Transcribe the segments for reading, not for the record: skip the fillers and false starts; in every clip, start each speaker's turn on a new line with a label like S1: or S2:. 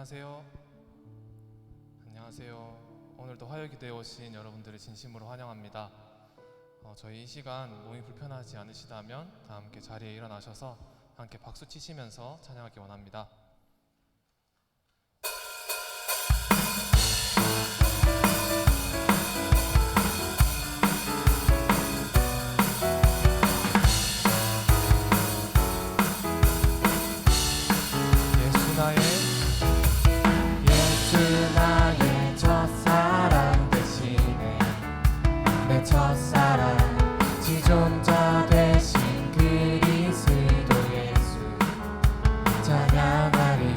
S1: 안녕하세요. 안녕하세요. 오늘도 화요기대에 오신 여러분들을 진심으로 환영합니다. 저희 이 시간 몸이 불편하지 않으시다면 다 함께 자리에 일어나셔서 함께 박수 치시면서 찬양하기 원합니다.
S2: 예수 나의 첫사랑 대신에 내 첫사랑 지존자 되신 그리스도 예수 찬양하리.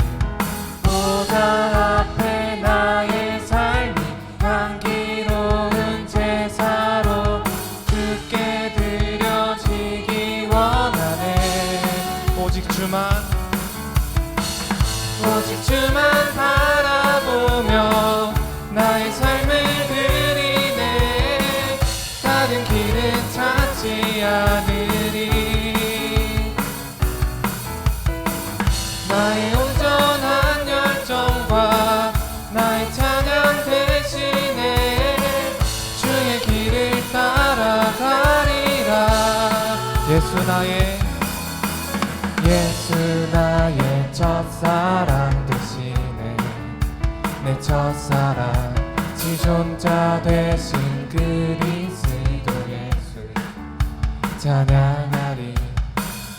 S2: 보좌 앞에 나의 삶이 향기로운 제사로 주께 드려지기 원하네.
S1: 오직 주만
S2: 바라보며 나의 삶을 드리네. 다른 길은 찾지 않으리. 나의 온전한 열정과 나의 찬양 대신에 주의 길을 따라가리라. 예수 나의 첫사랑 대신에 내 첫사랑 지존자 되신 그리스도 예수 찬양하리.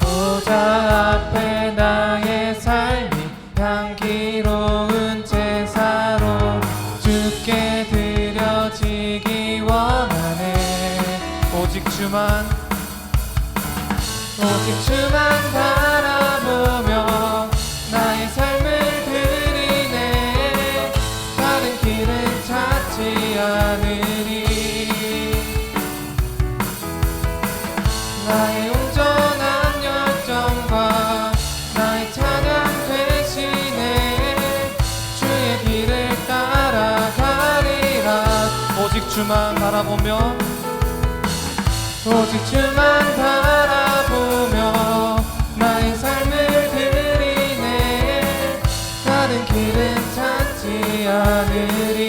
S2: 보좌 앞에 나의 삶이 향기로운 제사로 주께 드려지기 원하네.
S1: 오직 주만
S2: 바라보며 나의 삶을 드리네. 다른 길은 찾지 않으리. 나의 온전한 열정과 나의 찬양 대신에 주의 길을 따라가리라.
S1: 오직 주만 바라보며
S2: 나의 삶을 드리네. 다른 길은 찾지 않으리.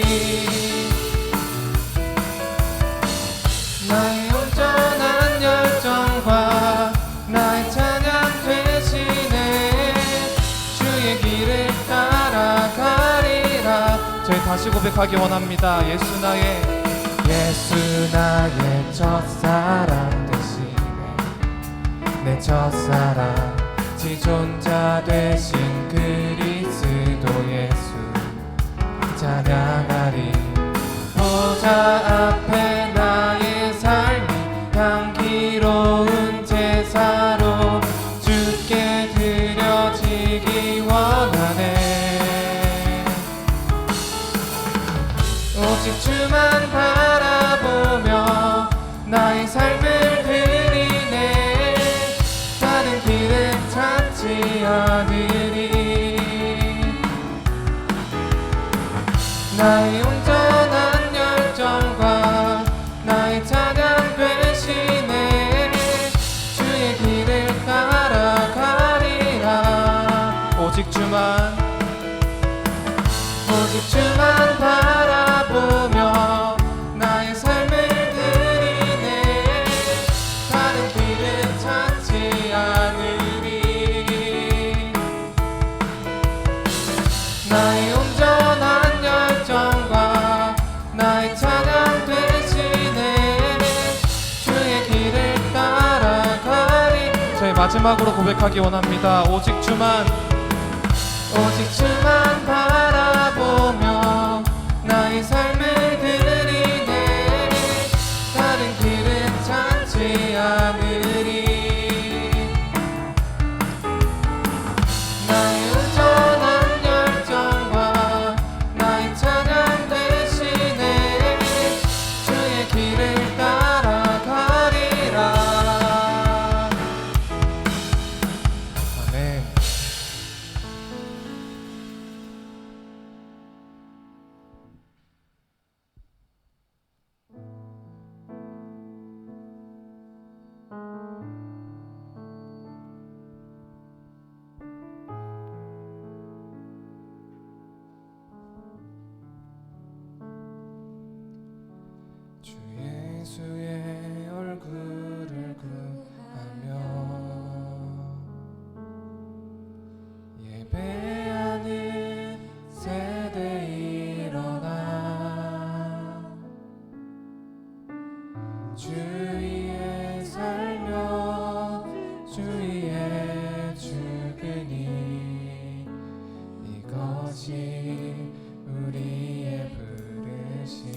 S2: 나의 온전한 열정과 나의 찬양 대신에 주의 길을 따라가리라.
S1: 저희 다시 고백하기 원합니다. 예수 나의
S2: 첫사랑 대신에 내 첫사랑 지존자 되신 그리스도 예수 찬양하리. 보좌 앞에 나의 삶이 향기로운 제사로 주께 드려지기 원하네. 오직 주만 바라보며 나의 삶을 드리네. 다른 길은 찾지 않으리. 나의 온전한 열정과 나의 찬양 대신에 주의 길을 따라가리라.
S1: 오직 주만
S2: 바라보며 나의 삶을 드리네. 다른 길은 찾지 않으리. 나의 온전한 열정과 나의 찬양 대신에 주의 길을 따라가리.
S1: 저희 마지막으로 고백하기 원합니다. 오직 주만
S2: 바라보며 나의 삶을 드리네. 다른 길은 찾지 않으리. 나의 온전한 열정과 나의 찬양 대신에 주의 길을 따라가리라.
S1: 아멘.
S2: 주위에 살며 주위에 죽으니 이것이 우리의 부르심.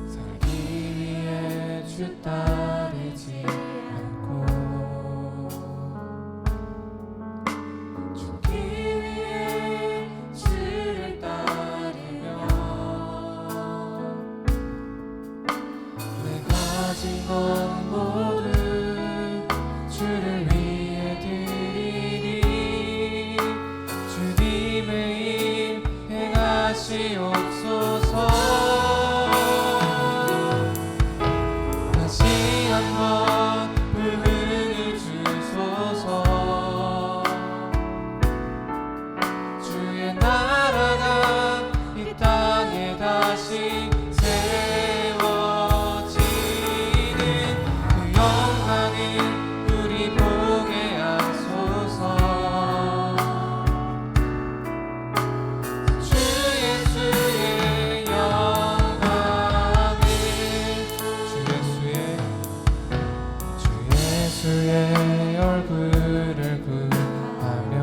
S2: 살기 위해 주 따르지 않고 죽기 위해 주를 따르며 내 가진 것 모두 주를 위해 드리니 주님의 일 행하시옵소서. 다시 한번 부흥을 주소서. 주의 나라가 이 땅에 다시 세워지는 그 영광을 우리 보게 하소서. 주 예수의 영광을 주 예수의 얼굴을 구하며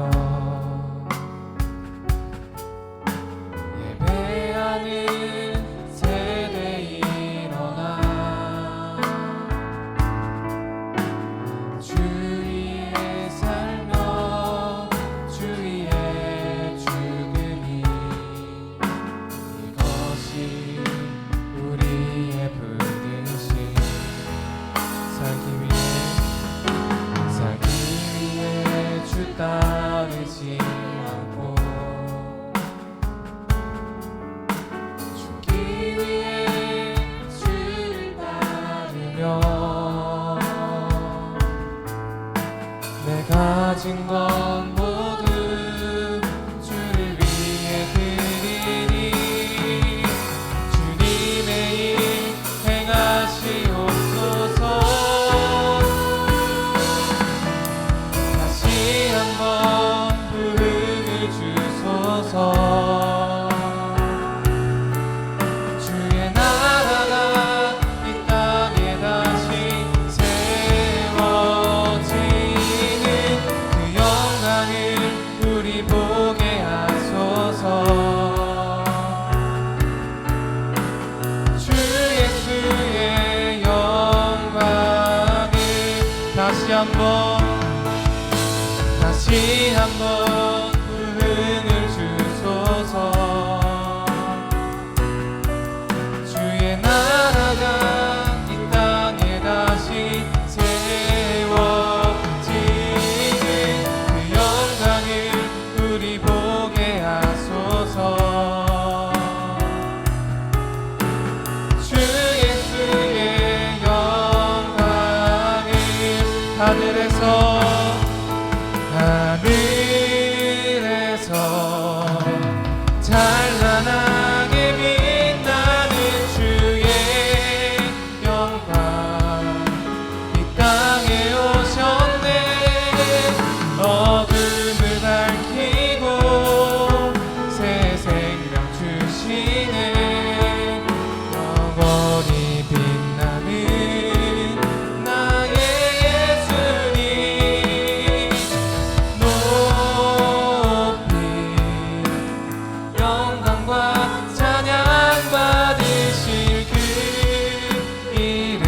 S2: 예배하는 세대 일어나 주 위에 살며 주 위에 죽으니 이것이 우리의 부르심. 살기 위해 주 따르지 않고 죽기 위해 주를 따르며 내 가진 것 모두 주를 위해 드리니 주님의 일 행하시옵소서. 다시 한번 부흥을 주소서. 주의 나라가 이 땅에 다시 세워지는 그 영광을 우리 보게 하소서. 주 예수의 영광을 다시 한번 부흥을 주소서. 주의 나라가 이 땅에 다시 세워지는 그 영광을 우리 보게 하소서. 주 예수의 영광을 하늘에서 찬란하게 빛나는 주의 영광 이 땅에 오셨네. 어둠을 밝히고 새 생명 주시네. 영원히 빛나는 나의 예수님 높이 영광과 찬양 받으실 그 이름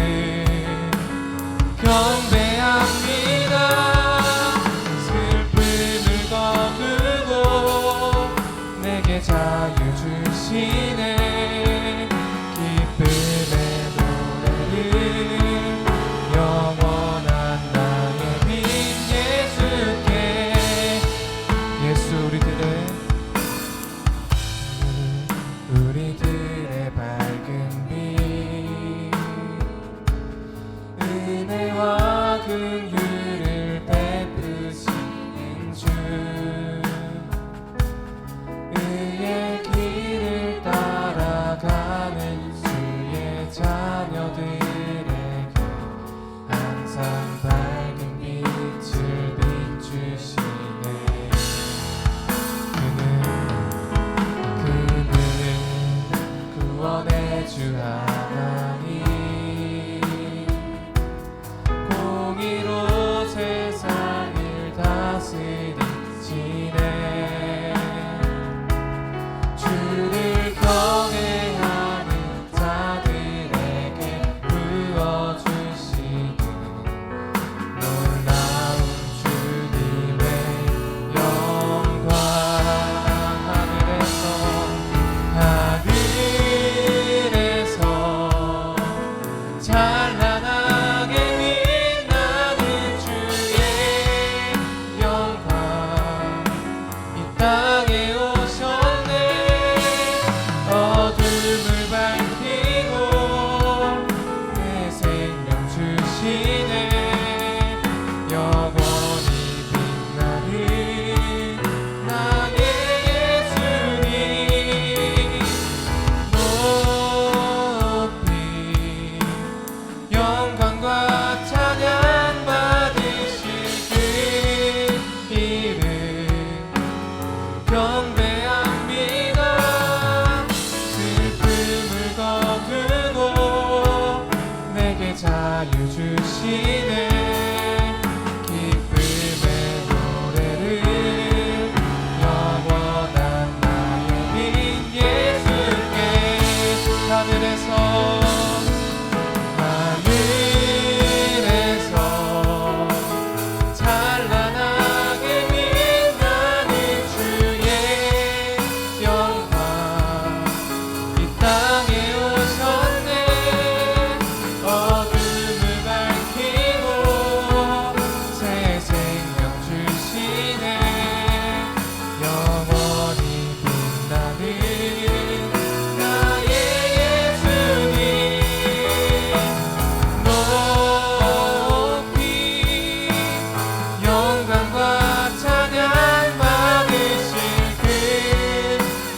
S2: 경배합니다. 슬픔을 거두고 내게 자유 주시네. 기쁨의 노래를 영원한 나의 빈 예수께. 예수 우리들의 밝은 빛 은혜와 긍휼을 베푸시는 주 의의 길을 따라 주 하나님 공의로 세상을 다스리시네 주를 경외하는 자들에게 부어주시는 놀라운 주님의 영광 하늘에서 찬란하게 빛나는 주의 영광 이 땅에 오셨네 어둠을 밝히고 내 생명 주시네 영원히 빛나는 나의 예수님 높이 영광과 찬양 받으실 그 이름 경배합니다 슬픔을 거두고 내게 자유 주시네 기쁨의 노래를 영원한 나의 빈 예수께 하늘에서 찬란하게 빛나는 주의 영광 이 땅에 오셨네 어둠을 밝히고 새 생명 주시네 영원히 빛나는 나의 예수님 높이 영광과 찬양 받으실 그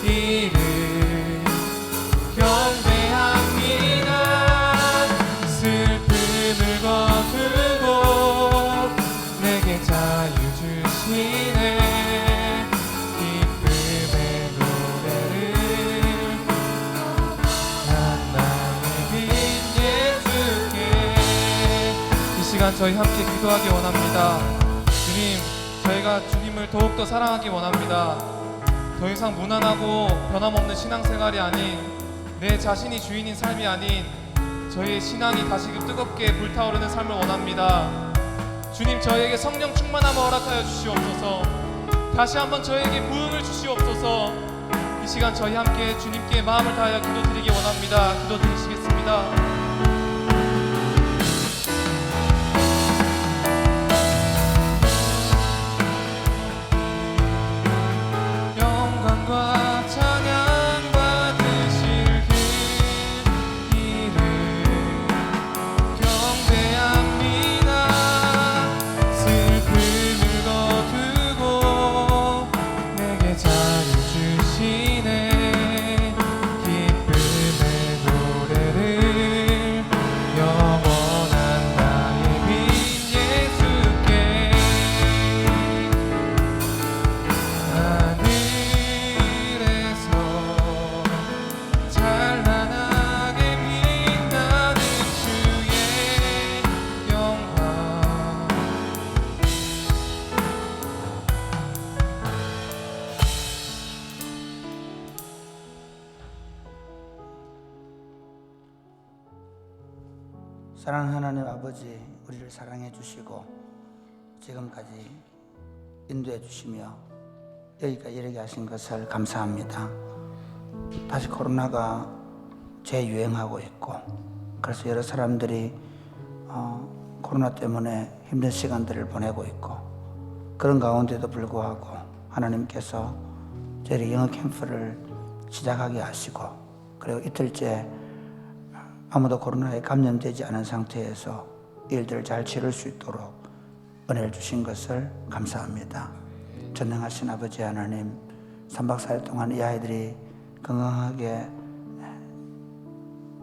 S2: 이름 경배합니다 슬픔을 거두고 내게 자유 주시네 기쁨의 노래를 난 나의 빈 예수께 이 시간 저희 함께 기도하기 원합니다 주님 저희가 주님을 더욱더 사랑하기 원합니다 더 이상 무난하고 변함없는 신앙생활이 아닌 내 자신이 주인인 삶이 아닌 저희의 신앙이 다시금 뜨겁게 불타오르는 삶을 원합니다 주님 저희에게 성령 충만함을 허락하여 주시옵소서 다시 한번 저희에게 부흥을 주시옵소서 이 시간 저희 함께 주님께 마음을 다하여 기도드리기 원합니다 기도드리시겠습니다 영광과 찬양 받으실 그 이름 경배합니다 슬픔을 거두고 내게 자유 주시네 기쁨의 노래를 영원한 나의 빈 예수께 하늘에서 찬란하게 빛나는 주의 영광
S3: 사랑하는 하나님 아버지 우리를 사랑해 주시고 지금까지 인도해 주시며 여기까지 이르게 하신 것을 감사합니다. 다시 코로나가 재유행하고 있고 그래서 여러 사람들이 코로나 때문에 힘든 시간들을 보내고 있고 그런 가운데도 불구하고 하나님께서 저희 영어 캠프를 시작하게 하시고 그리고 이틀째 아무도 코로나에 감염되지 않은 상태에서 일들을 잘 치를 수 있도록 은혜를 주신 것을 감사합니다. 전능하신 아버지 하나님 3박 4일 동안 이 아이들이 건강하게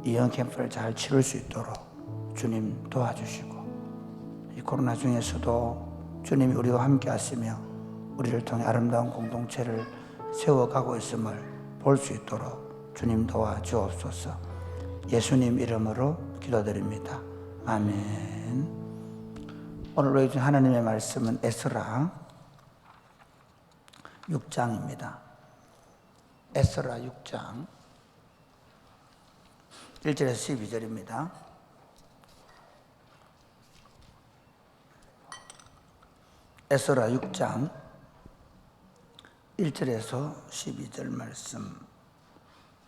S3: 이 영어 캠프를 잘 치를 수 있도록 주님 도와주시고 이 코로나 중에서도 주님이 우리와 함께 하시며 우리를 통해 아름다운 공동체를 세워가고 있음을 볼 수 있도록 주님 도와주옵소서. 예수님 이름으로 기도드립니다. 아멘. 오늘 우리 중 하나님의 말씀은 에스라 6장입니다. 에스라 6장 1절에서 12절입니다. 에스라 6장 1절에서 12절 말씀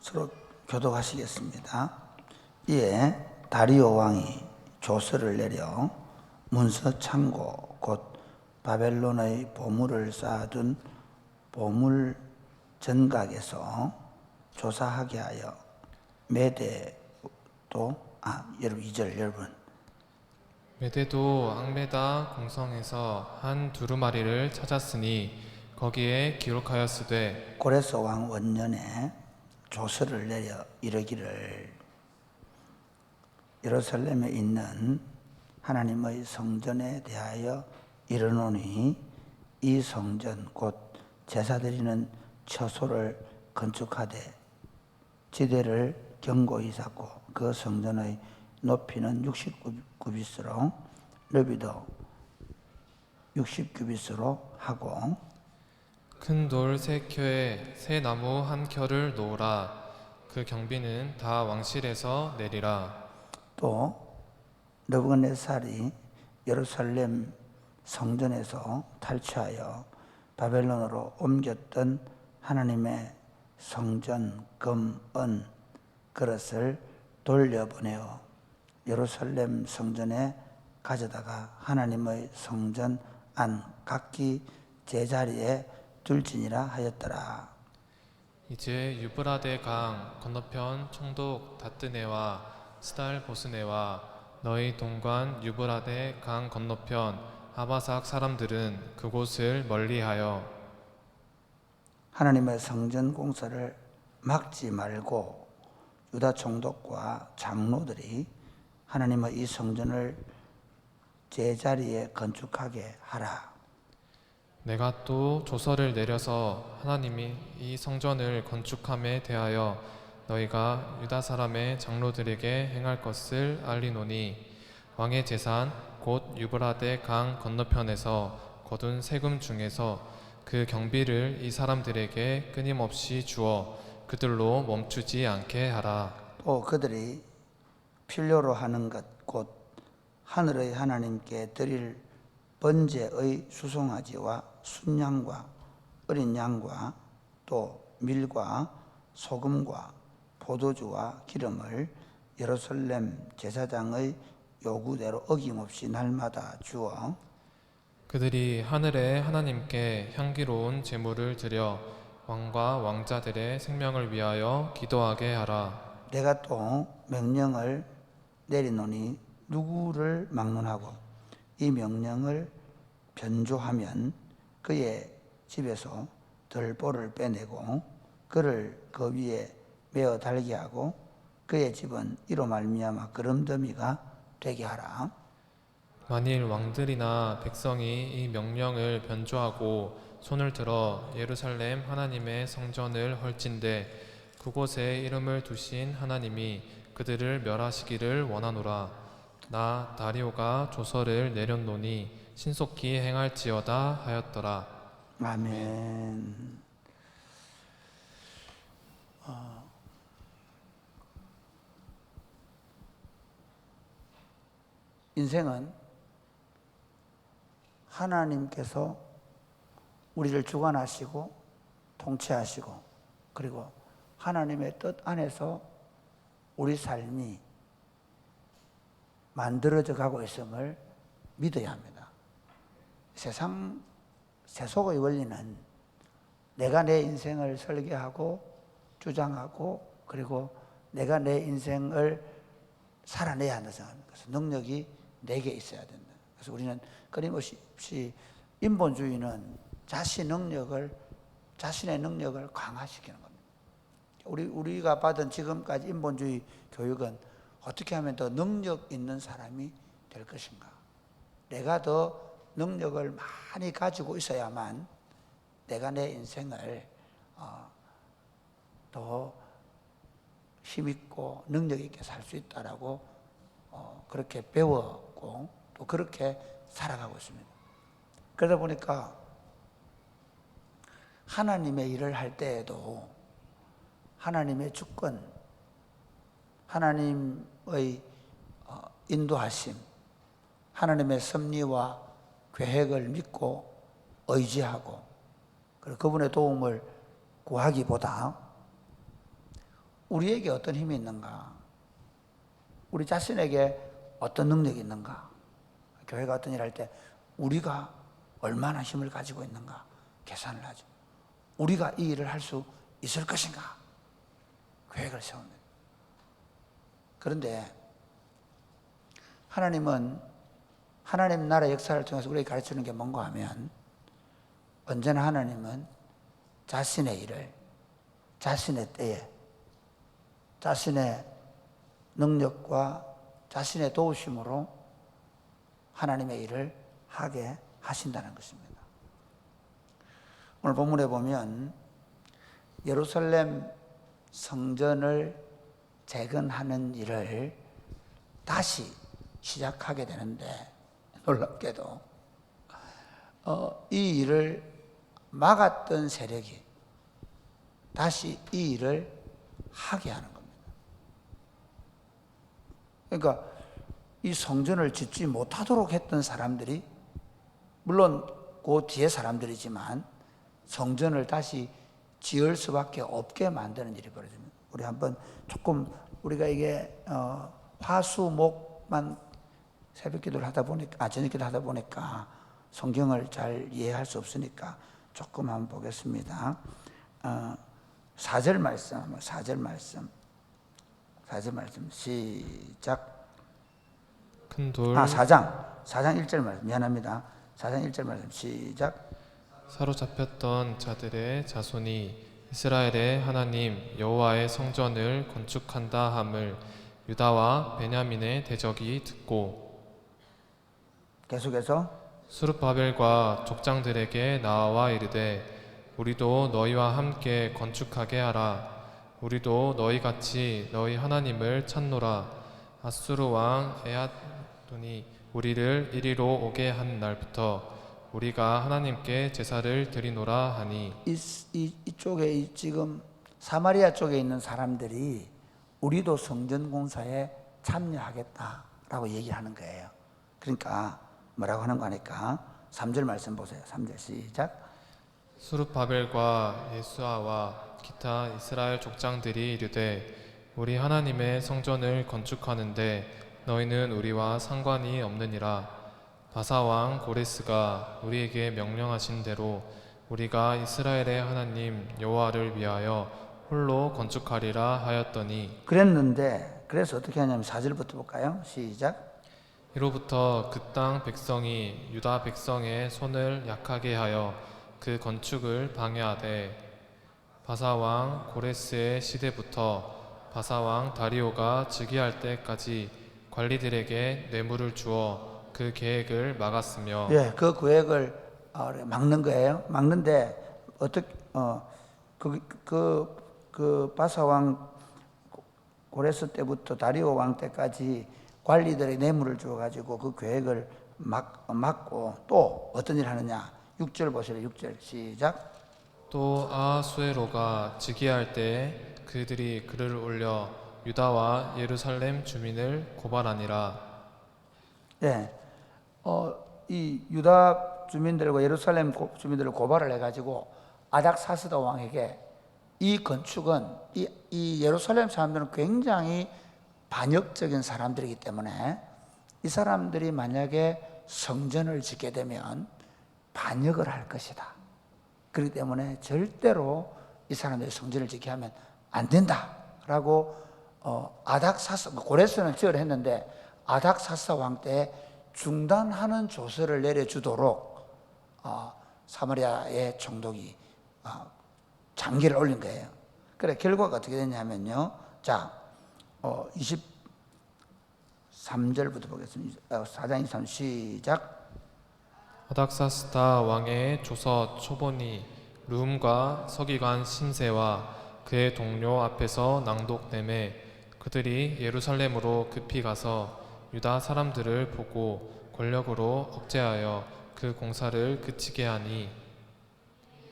S3: 서로 교독하시겠습니다. 이에 다리오 왕이 조서를 내려 문서 창고 곧 바벨론의 보물을 쌓아둔 보물 전각에서 조사하게 하여 여러분 2절 여러분
S1: 메대도 앙메다 공성에서 한 두루마리를 찾았으니 거기에 기록하였으되
S3: 고레스 왕 원년에 조서를 내려 이르기를 예루살렘에 있는 하나님의 성전에 대하여 이르노니 이 성전 곧 제사드리는 처소를 건축하되 지대를 견고히 쌓고 그 성전의 높이는 60규빗으로 너비도 60규빗으로 하고
S1: 큰 돌 세 켜에 새 나무 한 켜를 놓으라. 그 경비는 다 왕실에서 내리라.
S3: 또 느부갓네살이 예루살렘 성전에서 탈취하여 바벨론으로 옮겼던 하나님의 성전 금, 은 그릇을 돌려보내어 예루살렘 성전에 가져다가 하나님의 성전 안 각기 제자리에 둘지니라 하였더라.
S1: 이제 유브라데 강 건너편 총독 다뜨네와 스달 보스네와 너희 동관 유브라데 강 건너편 아바삭 사람들은 그곳을 멀리하여
S3: 하나님의 성전 공사를 막지 말고 유다 총독과 장로들이 하나님의 이 성전을 제자리에 건축하게 하라.
S1: 내가 또 조서를 내려서 하나님이 이 성전을 건축함에 대하여 너희가 유다 사람의 장로들에게 행할 것을 알리노니 왕의 재산 곧 유브라데 강 건너편에서 거둔 세금 중에서 그 경비를 이 사람들에게 끊임없이 주어 그들로 멈추지 않게 하라.
S3: 또 그들이 필요로 하는 것 곧 하늘의 하나님께 드릴 번제의 수송아지와 순양과 어린 양과 또 밀과 소금과 포도주와 기름을 예루살렘 제사장의 요구대로 어김없이 날마다 주어
S1: 그들이 하늘의 하나님께 향기로운 제물을 드려 왕과 왕자들의 생명을 위하여 기도하게 하라.
S3: 내가 또 명령을 내리노니 누구를 막론하고 이 명령을 변조하면 그의 집에서 들보를 빼내고 그를 그 위에 메어 달게 하고 그의 집은 이로 말미암아 그름더미가 되게 하라.
S1: 만일 왕들이나 백성이 이 명령을 변조하고 손을 들어 예루살렘 하나님의 성전을 헐진대 그곳에 이름을 두신 하나님이 그들을 멸하시기를 원하노라. 나 다리오가 조서를 내렸노니 신속히 행할지어다 하였더라.
S3: 아멘. 인생은 하나님께서 우리를 주관하시고 통치하시고 그리고 하나님의 뜻 안에서 우리 삶이 만들어져 가고 있음을 믿어야 합니다. 세속의 원리는 내가 내 인생을 설계하고 주장하고 그리고 내가 내 인생을 살아내야 한다 생각합니다. 그래서 능력이 내게 있어야 된다. 그래서 우리는 끊임없이 인본주의는 자신의 능력을 강화시키는 겁니다. 우리가 받은 지금까지 인본주의 교육은 어떻게 하면 더 능력 있는 사람이 될 것인가? 내가 더 능력을 많이 가지고 있어야만 내가 내 인생을 더 힘있고 능력 있게 살 수 있다라고 그렇게 배웠고 또 그렇게 살아가고 있습니다. 그러다 보니까 하나님의 일을 할 때에도 하나님의 주권, 하나님의 인도하심, 하나님의 섭리와 계획을 믿고 의지하고 그리고 그분의 도움을 구하기보다 우리에게 어떤 힘이 있는가, 우리 자신에게 어떤 능력이 있는가, 교회가 어떤 일을 할 때 우리가 얼마나 힘을 가지고 있는가 계산을 하죠. 우리가 이 일을 할 수 있을 것인가 계획을 세웁니다. 그런데 하나님은 하나님 나라 역사를 통해서 우리에게 가르치는 게 뭔가 하면 언제나 하나님은 자신의 일을 자신의 때에 자신의 능력과 자신의 도우심으로 하나님의 일을 하게 하신다는 것입니다. 오늘 본문에 보면 예루살렘 성전을 재건하는 일을 다시 시작하게 되는데 놀랍게도 이 일을 막았던 세력이 다시 이 일을 하게 하는 겁니다. 그러니까 이 성전을 짓지 못하도록 했던 사람들이 물론 그 뒤에 사람들이지만 성전을 다시 지을 수밖에 없게 만드는 일이 벌어집니다. 우리 한번 조금 우리가 이게 화수목만 새벽기도를 하다 보니까 저녁기도 하다 보니까 성경을 잘 이해할 수 없으니까 조금 한번 보겠습니다. 4절 말씀 시작.
S1: 큰 돌
S3: 4장 1절 말씀 미안합니다. 4장 1절 말씀 시작.
S1: 사로잡혔던 자들의 자손이 이스라엘의 하나님 여호와의 성전을 건축한다 함을 유다와 베냐민의 대적이 듣고
S3: 계속해서
S1: 수룹바벨과 족장들에게 나와 이르되 우리도 너희와 함께 건축하게 하라. 우리도 너희같이 너희 하나님을 찾노라. 아수르 왕 에앗돈이 우리를 이리로 오게 한 날부터 우리가 하나님께 제사를 드리노라 하니
S3: 이쪽에 지금 사마리아 쪽에 있는 사람들이 우리도 성전 공사에 참여하겠다라고 얘기하는 거예요. 그러니까 뭐라고 하는 거니까 3절 말씀 보세요. 3절 시작.
S1: 수룹바벨과 예수아와 기타 이스라엘 족장들이 이르되 우리 하나님의 성전을 건축하는데 너희는 우리와 상관이 없느니라. 바사왕 고레스가 우리에게 명령하신 대로 우리가 이스라엘의 하나님 여호와를 위하여 홀로 건축하리라 하였더니
S3: 그랬는데 그래서 어떻게 하냐면 4절부터 볼까요? 시작.
S1: 이로부터 그 땅 백성이 유다 백성의 손을 약하게 하여 그 건축을 방해하되 바사왕 고레스의 시대부터 바사왕 다리오가 즉위할 때까지 관리들에게 뇌물을 주어 그 계획을 막았으며
S3: 예, 그 계획을 막는 거예요. 막는데 어떻게 그 바사 왕 고레스 때부터 다리오 왕 때까지 관리들의 뇌물을 주어 가지고 그 계획을 막고 또 어떤 일을 하느냐? 6절 보세요. 6절 시작.
S1: 또 아하수에로가 즉위할 때 그들이 글을 올려 유다와 예루살렘 주민을 고발하니라.
S3: 예, 이 유다 주민들과 예루살렘 주민들을 고발을 해가지고 아닥사스다 왕에게 이 건축은 이 예루살렘 사람들은 굉장히 반역적인 사람들이기 때문에 이 사람들이 만약에 성전을 짓게 되면 반역을 할 것이다. 그렇기 때문에 절대로 이 사람들이 성전을 짓게 하면 안 된다라고 아닥사스 고레스는 지으려 했는데 아닥사스 왕 때 중단하는 조서를 내려주도록 사마리아의 총독이 장기를 올린 거예요. 그래 결과가 어떻게 됐냐면요. 자, 23절부터 보겠습니다. 4장 23 시작.
S1: 아닥사스다 왕의 조서 초본이 룸과 서기관 심세와 그의 동료 앞에서 낭독됨에 그들이 예루살렘으로 급히 가서 유다 사람들을 보고 권력으로 억제하여 그 공사를 그치게 하니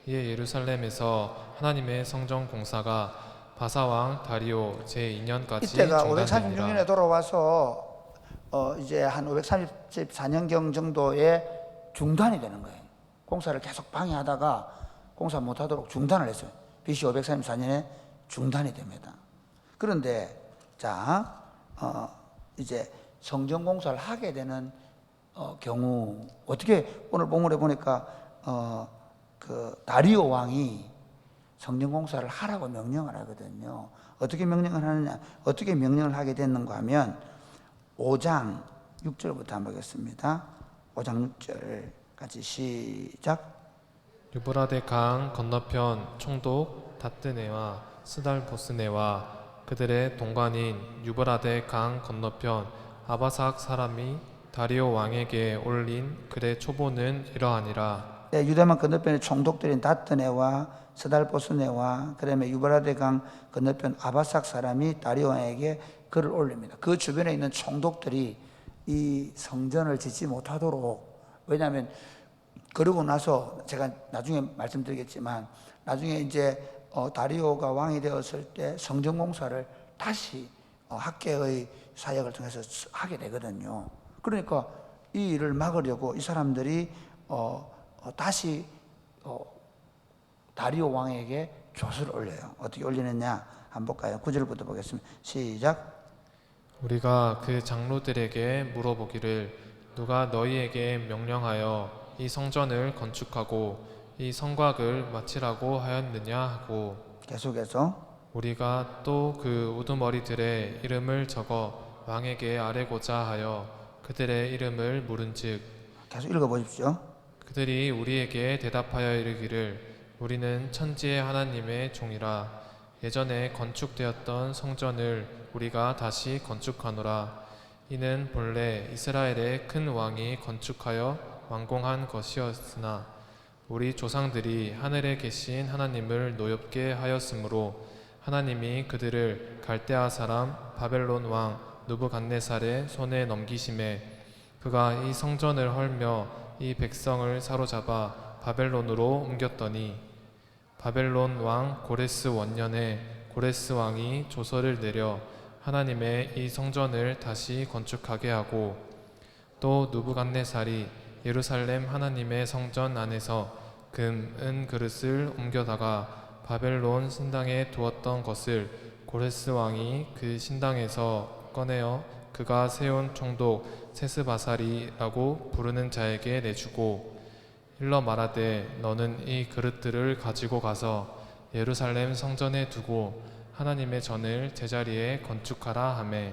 S1: 이에 예루살렘에서 하나님의 성전 공사가 바사왕 다리오 제2년까지
S3: 이때가
S1: 중단되니라.
S3: 536년에 돌아와서 이제 한 534년경 정도에 중단이 되는 거예요. 공사를 계속 방해하다가 공사 못하도록 중단을 했어요. BC 534년에 중단이 됩니다. 그런데 자 이제 성전 공사를 하게 되는 경우 어떻게 오늘 본문에 보니까 그 다리오 왕이 성전 공사를 하라고 명령을 하거든요. 어떻게 명령을 하느냐? 어떻게 명령을 하게 됐는가 하면 5장 6절부터 한번 보겠습니다. 5장 6절 같이 시작.
S1: 유브라데 강 건너편 총독 다뜨네와 스달보스네와 그들의 동관인 유브라데 강 건너편 아바삭 사람이 다리오 왕에게 올린 글의 초보는 이러하니라.
S3: 네, 유다만 건너편의 총독들인 다뜨네와 스달보스네와 그다음에 유브라데 강 건너편 아바삭 사람이 다리오 왕에게 글을 올립니다. 그 주변에 있는 총독들이 이 성전을 짓지 못하도록, 왜냐하면 그러고 나서 제가 나중에 말씀드리겠지만 나중에 이제 다리오가 왕이 되었을 때 성전 공사를 다시 학계의 사역을 통해서 하게 되거든요. 그러니까 이 일을 막으려고 이 사람들이 다시 다리오 왕에게 조서를 올려요. 어떻게 올리느냐 한번 볼까요? 9절부터 보겠습니다. 시작.
S1: 우리가 그 장로들에게 물어보기를 누가 너희에게 명령하여 이 성전을 건축하고 이 성곽을 마치라고 하였느냐 하고
S3: 계속해서
S1: 우리가 또 그 우두머리들의 이름을 적어 왕에게 아뢰고자 하여 그들의 이름을 물은즉
S3: 계속 읽어보십시오.
S1: 그들이 우리에게 대답하여 이르기를 우리는 천지의 하나님의 종이라 예전에 건축되었던 성전을 우리가 다시 건축하노라. 이는 본래 이스라엘의 큰 왕이 건축하여 완공한 것이었으나 우리 조상들이 하늘에 계신 하나님을 노엽게 하였으므로 하나님이 그들을 갈대아 사람 바벨론 왕 느부갓네살의 손에 넘기심에 그가 이 성전을 헐며 이 백성을 사로잡아 바벨론으로 옮겼더니 바벨론 왕 고레스 원년에 고레스 왕이 조서를 내려 하나님의 이 성전을 다시 건축하게 하고 또 느부갓네살이 예루살렘 하나님의 성전 안에서 금, 은 그릇을 옮겨다가 바벨론 신당에 두었던 것을 고레스 왕이 그 신당에서 꺼내어 그가 세운 총독 세스바사리라고 부르는 자에게 내주고 일러 말하되 너는 이 그릇들을 가지고 가서 예루살렘 성전에 두고 하나님의 전을 제자리에 건축하라 하매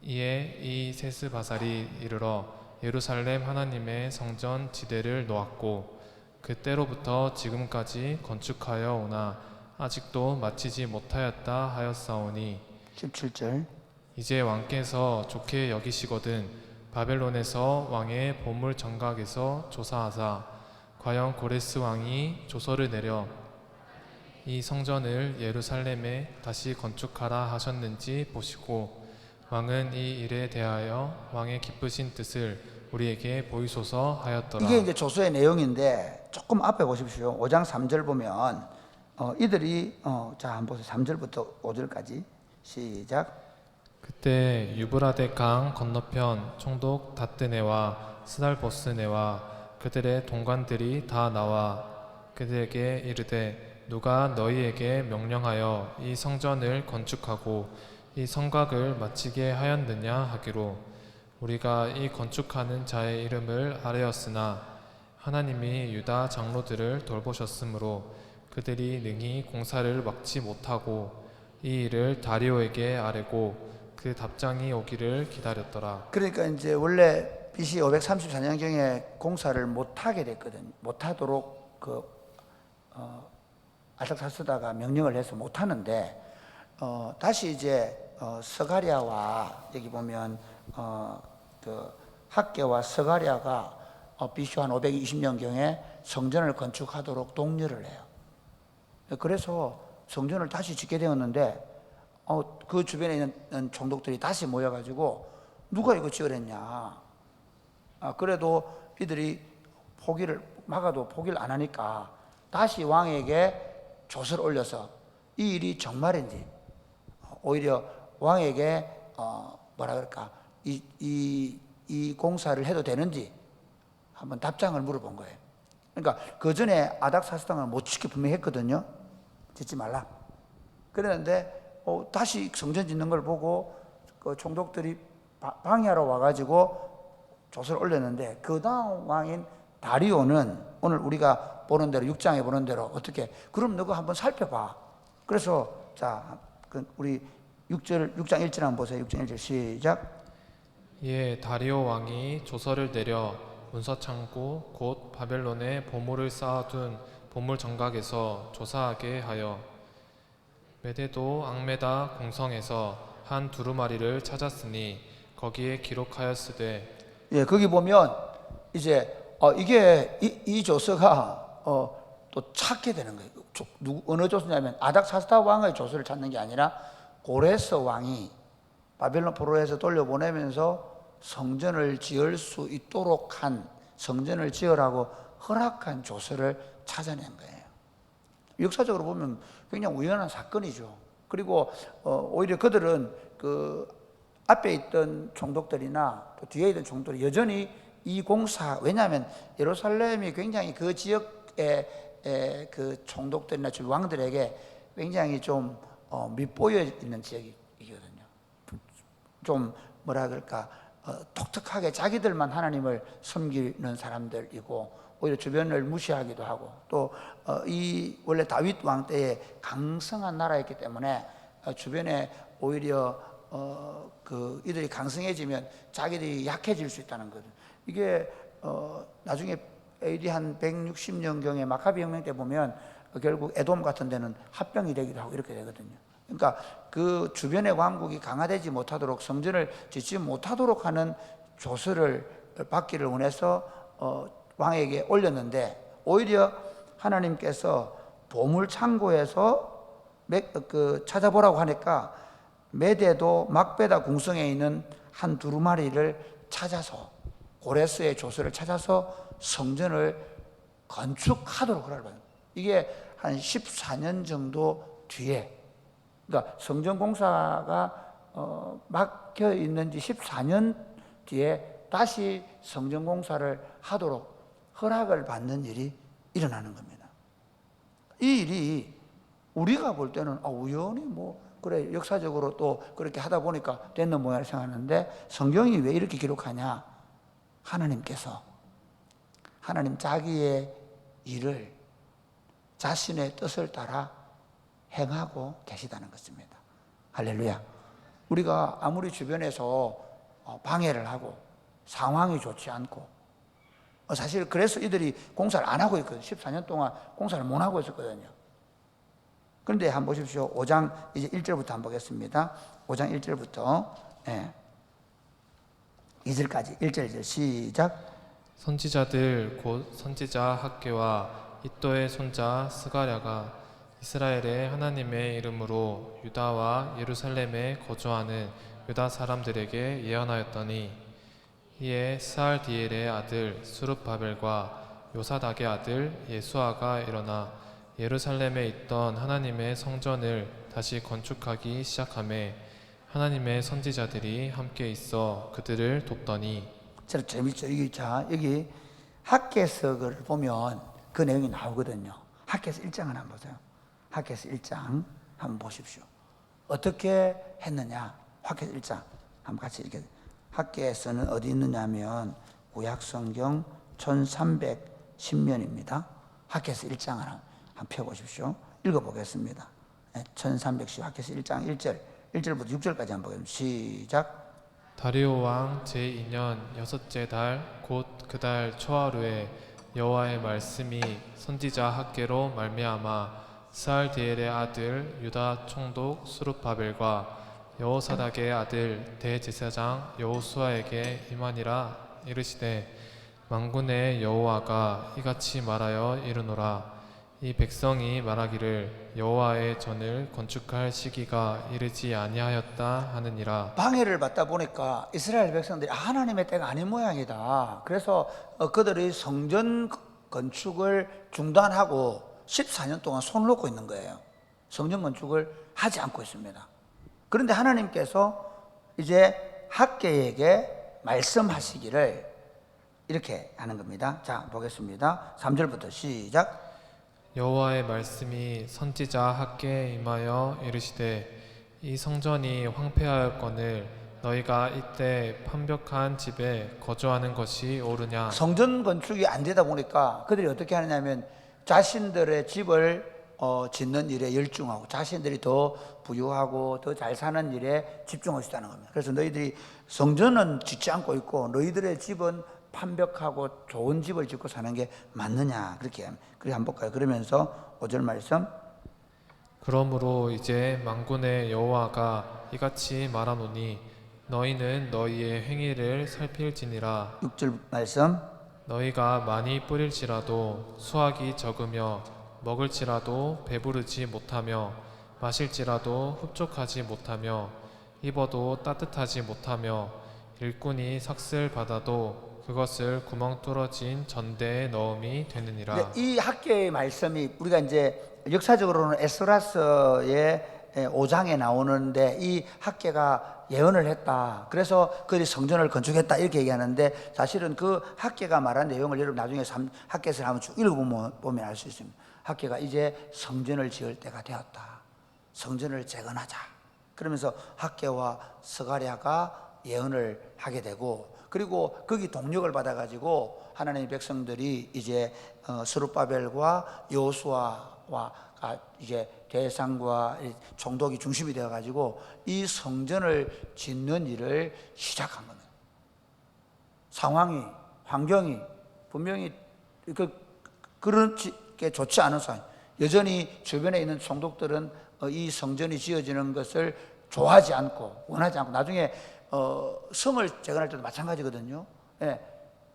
S1: 이에 이 세스바살이 이르러 예루살렘 하나님의 성전 지대를 놓았고 그때로부터 지금까지 건축하여 오나 아직도 마치지 못하였다 하였사오니
S3: 17절.
S1: 이제 왕께서 좋게 여기시거든 바벨론에서 왕의 보물 정각에서 조사하사 과연 고레스 왕이 조서를 내려 이 성전을 예루살렘에 다시 건축하라 하셨는지 보시고 왕은 이 일에 대하여 왕의 기쁘신 뜻을 우리에게 보이소서 하였더라.
S3: 이게 이제 조서의 내용인데 조금 앞에 보십시오. 5장 3절 보면 이들이 자 한번 보세요. 3절부터 5절까지 시작.
S1: 그때 유브라데 강 건너편 총독 다뜨네와 스달보스네와 그들의 동관들이 다 나와 그들에게 이르되 누가 너희에게 명령하여 이 성전을 건축하고 이 성곽을 마치게 하였느냐 하기로 우리가 이 건축하는 자의 이름을 아뢰었으나 하나님이 유다 장로들을 돌보셨으므로 그들이 능히 공사를 막지 못하고 이 일을 다리오에게 아뢰고 그 답장이 오기를 기다렸더라.
S3: 그러니까 이제 원래 BC 534년경에 공사를 못하게 됐거든요. 못하도록 아삭사스다가 명령을 해서 못하는데 다시 이제 스가랴와 여기 보면 그 학계와 스가랴가 BC 한 520년경에 성전을 건축하도록 독려를 해요. 그래서 성전을 다시 짓게 되었는데 그 주변에 있는 총독들이 다시 모여가지고 누가 이거 지으랬냐. 그래도 이들이 막아도 포기를 안 하니까 다시 왕에게 조서를 올려서 이 일이 정말인지, 오히려 왕에게 뭐라 그럴까, 이 공사를 해도 되는지 한번 답장을 물어본 거예요. 그러니까 그 전에 아닥사스당을 못 짓게 분명히 했거든요. 짓지 말라. 그랬는데 다시 성전 짓는 걸 보고 그 총독들이 방해하러 와가지고 조서를 올렸는데, 그 다음 왕인 다리오는 오늘 우리가 보는 대로 6장에 보는 대로 어떻게, 그럼 너가 한번 살펴봐. 그래서 자, 우리 6장 1절 한번 보세요. 6장 1절 시작.
S1: 이에 다리오 왕이 조서를 내려 문서 창고 곧 바벨론에 보물을 쌓아둔 보물 정각에서 조사하게 하여 메데도 앙메다 공성에서 한 두루마리를 찾았으니 거기에 기록하였으되.
S3: 예, 거기 보면 이제 이게 이 조서가 또 찾게 되는 거예요. 어느 조서냐면 아닥사스다 왕의 조서를 찾는 게 아니라 고레스 왕이 바벨론 포로에서 돌려보내면서 성전을 지을 수 있도록 성전을 지으라고 허락한 조서를 찾아낸 거예요. 역사적으로 보면 굉장히 우연한 사건이죠. 그리고 오히려 그들은 그 앞에 있던 총독들이나 또 뒤에 있던 총독들이 여전히 이 공사, 왜냐하면 예루살렘이 굉장히 그 지역의 그 총독들이나 왕들에게 굉장히 좀 밑보여 있는 지역이거든요. 좀 뭐라 그럴까, 독특하게 자기들만 하나님을 섬기는 사람들이고 오히려 주변을 무시하기도 하고, 또 이 원래 다윗 왕 때에 강성한 나라였기 때문에 주변에 오히려 이들이 강성해지면 자기들이 약해질 수 있다는 거죠. 이게 나중에 AD 한 160년경에 마카비 혁명 때 보면 결국 에돔 같은 데는 합병이 되기도 하고 이렇게 되거든요. 그러니까 그 주변의 왕국이 강화되지 못하도록, 성전을 짓지 못하도록 하는 조서를 받기를 원해서 왕에게 올렸는데, 오히려 하나님께서 보물 창고에서 찾아보라고 하니까 메데도 막베다 궁성에 있는 한 두루마리를 찾아서, 고레스의 조서를 찾아서 성전을 건축하도록 하라고 해요. 이게 한 14년 정도 뒤에, 그러니까 성전 공사가 막혀 있는 지 14년 뒤에 다시 성전 공사를 하도록 허락을 받는 일이 일어나는 겁니다. 이 일이 우리가 볼 때는 우연히 그래 역사적으로 또 그렇게 하다 보니까 됐는 모양을 생각하는데, 성경이 왜 이렇게 기록하냐? 하나님께서 하나님 자기의 일을 자신의 뜻을 따라 행하고 계시다는 것입니다. 할렐루야. 우리가 아무리 주변에서 방해를 하고 상황이 좋지 않고, 사실 그래서 이들이 공사를 안 하고 있거든요. 14년 동안 공사를 못 하고 있었거든요. 그런데 한번 보십시오. 5장 이제 1절부터 한번 보겠습니다. 5장 1절부터 2절까지 1절 2절 시작.
S1: 선지자들 곧 선지자 학개와 이또의 손자 스가랴가 이스라엘의 하나님의 이름으로 유다와 예루살렘에 거주하는 유다 사람들에게 예언하였더니, 이에 스알디엘의 아들 수룹바벨과 요사닥의 아들 예수아가 일어나 예루살렘에 있던 하나님의 성전을 다시 건축하기 시작하매 하나님의 선지자들이 함께 있어 그들을 돕더니.
S3: 저 재밌죠. 여기 학개서를 보면 그 내용이 나오거든요. 학개서 1장을 한번 보세요. 학개서 1장 한번 보십시오. 어떻게 했느냐? 학개서 1장 한번 같이 읽게. 학개서는 어디 있느냐 하면 구약성경 1310면입니다. 학개서 1장을 한번 펴보십시오. 읽어보겠습니다. 1310 학개서 1장 1절부터 6절까지 한번 보겠습니다. 시작.
S1: 다리오 왕 제2년 여섯째 달 곧 그 달 초하루에 여호와의 말씀이 선지자 학개로 말미암아 스알디엘의 아들 유다 총독 수룹바벨과 여호사닥의 아들 대제사장 여호수아에게 임하니라. 이르시되 만군의 여호와가 이같이 말하여 이르노라. 이 백성이 말하기를 여호와의 전을 건축할 시기가 이르지 아니하였다 하느니라.
S3: 방해를 받다 보니까 이스라엘 백성들이 하나님의 때가 아닌 모양이다. 그래서 그들이 성전 건축을 중단하고 14년 동안 손을 놓고 있는 거예요. 성전 건축을 하지 않고 있습니다. 그런데 하나님께서 이제 학개에게 말씀하시기를 이렇게 하는 겁니다. 자, 보겠습니다. 3절부터 시작.
S1: 여호와의 말씀이 선지자 학개에 임하여 이르시되 이 성전이 황폐하였거늘 너희가 이때 판벽한 집에 거주하는 것이 옳으냐.
S3: 성전 건축이 안 되다 보니까 그들이 어떻게 하느냐면 자신들의 집을 짓는 일에 열중하고 자신들이 더 부유하고 더 잘 사는 일에 집중할 수 있다는 겁니다. 그래서 너희들이 성전은 짓지 않고 있고 너희들의 집은 판벽하고 좋은 집을 짓고 사는 게 맞느냐. 그렇게 한번 볼까요? 그러면서 5절 말씀.
S1: 그러므로 이제 만군의 여호와가 이같이 말하노니 너희는 너희의 행위를 살필지니라.
S3: 6절 말씀.
S1: 너희가 많이 뿌릴지라도 수확이 적으며 먹을지라도 배부르지 못하며 마실지라도 흡족하지 못하며 입어도 따뜻하지 못하며 일꾼이 삭슬 받아도 그것을 구멍 뚫어진 전대에 넣음이 되느니라.
S3: 네, 이 학개의 말씀이 우리가 이제 역사적으로는 에스라서의 5장에 나오는데 이 학개가 예언을 했다. 그래서 그들이 성전을 건축했다 이렇게 얘기하는데 사실은 그 학개가 말한 내용을 여러분 나중에 학개서를 한번 쭉 읽어보면 알 수 있습니다. 학개가 이제 성전을 지을 때가 되었다. 성전을 재건하자. 그러면서 학개와 스가랴가 예언을 하게 되고 그리고 거기 동력을 받아가지고 하나님의 백성들이 이제 스룹바벨과 여호수아와 이제 대상과 총독이 중심이 되어가지고 이 성전을 짓는 일을 시작한 겁니다. 상황이 환경이 분명히 그렇게 좋지 않은 상황. 여전히 주변에 있는 총독들은 이 성전이 지어지는 것을 좋아하지 않고 원하지 않고 나중에 성을 재건할 때도 마찬가지거든요. 예,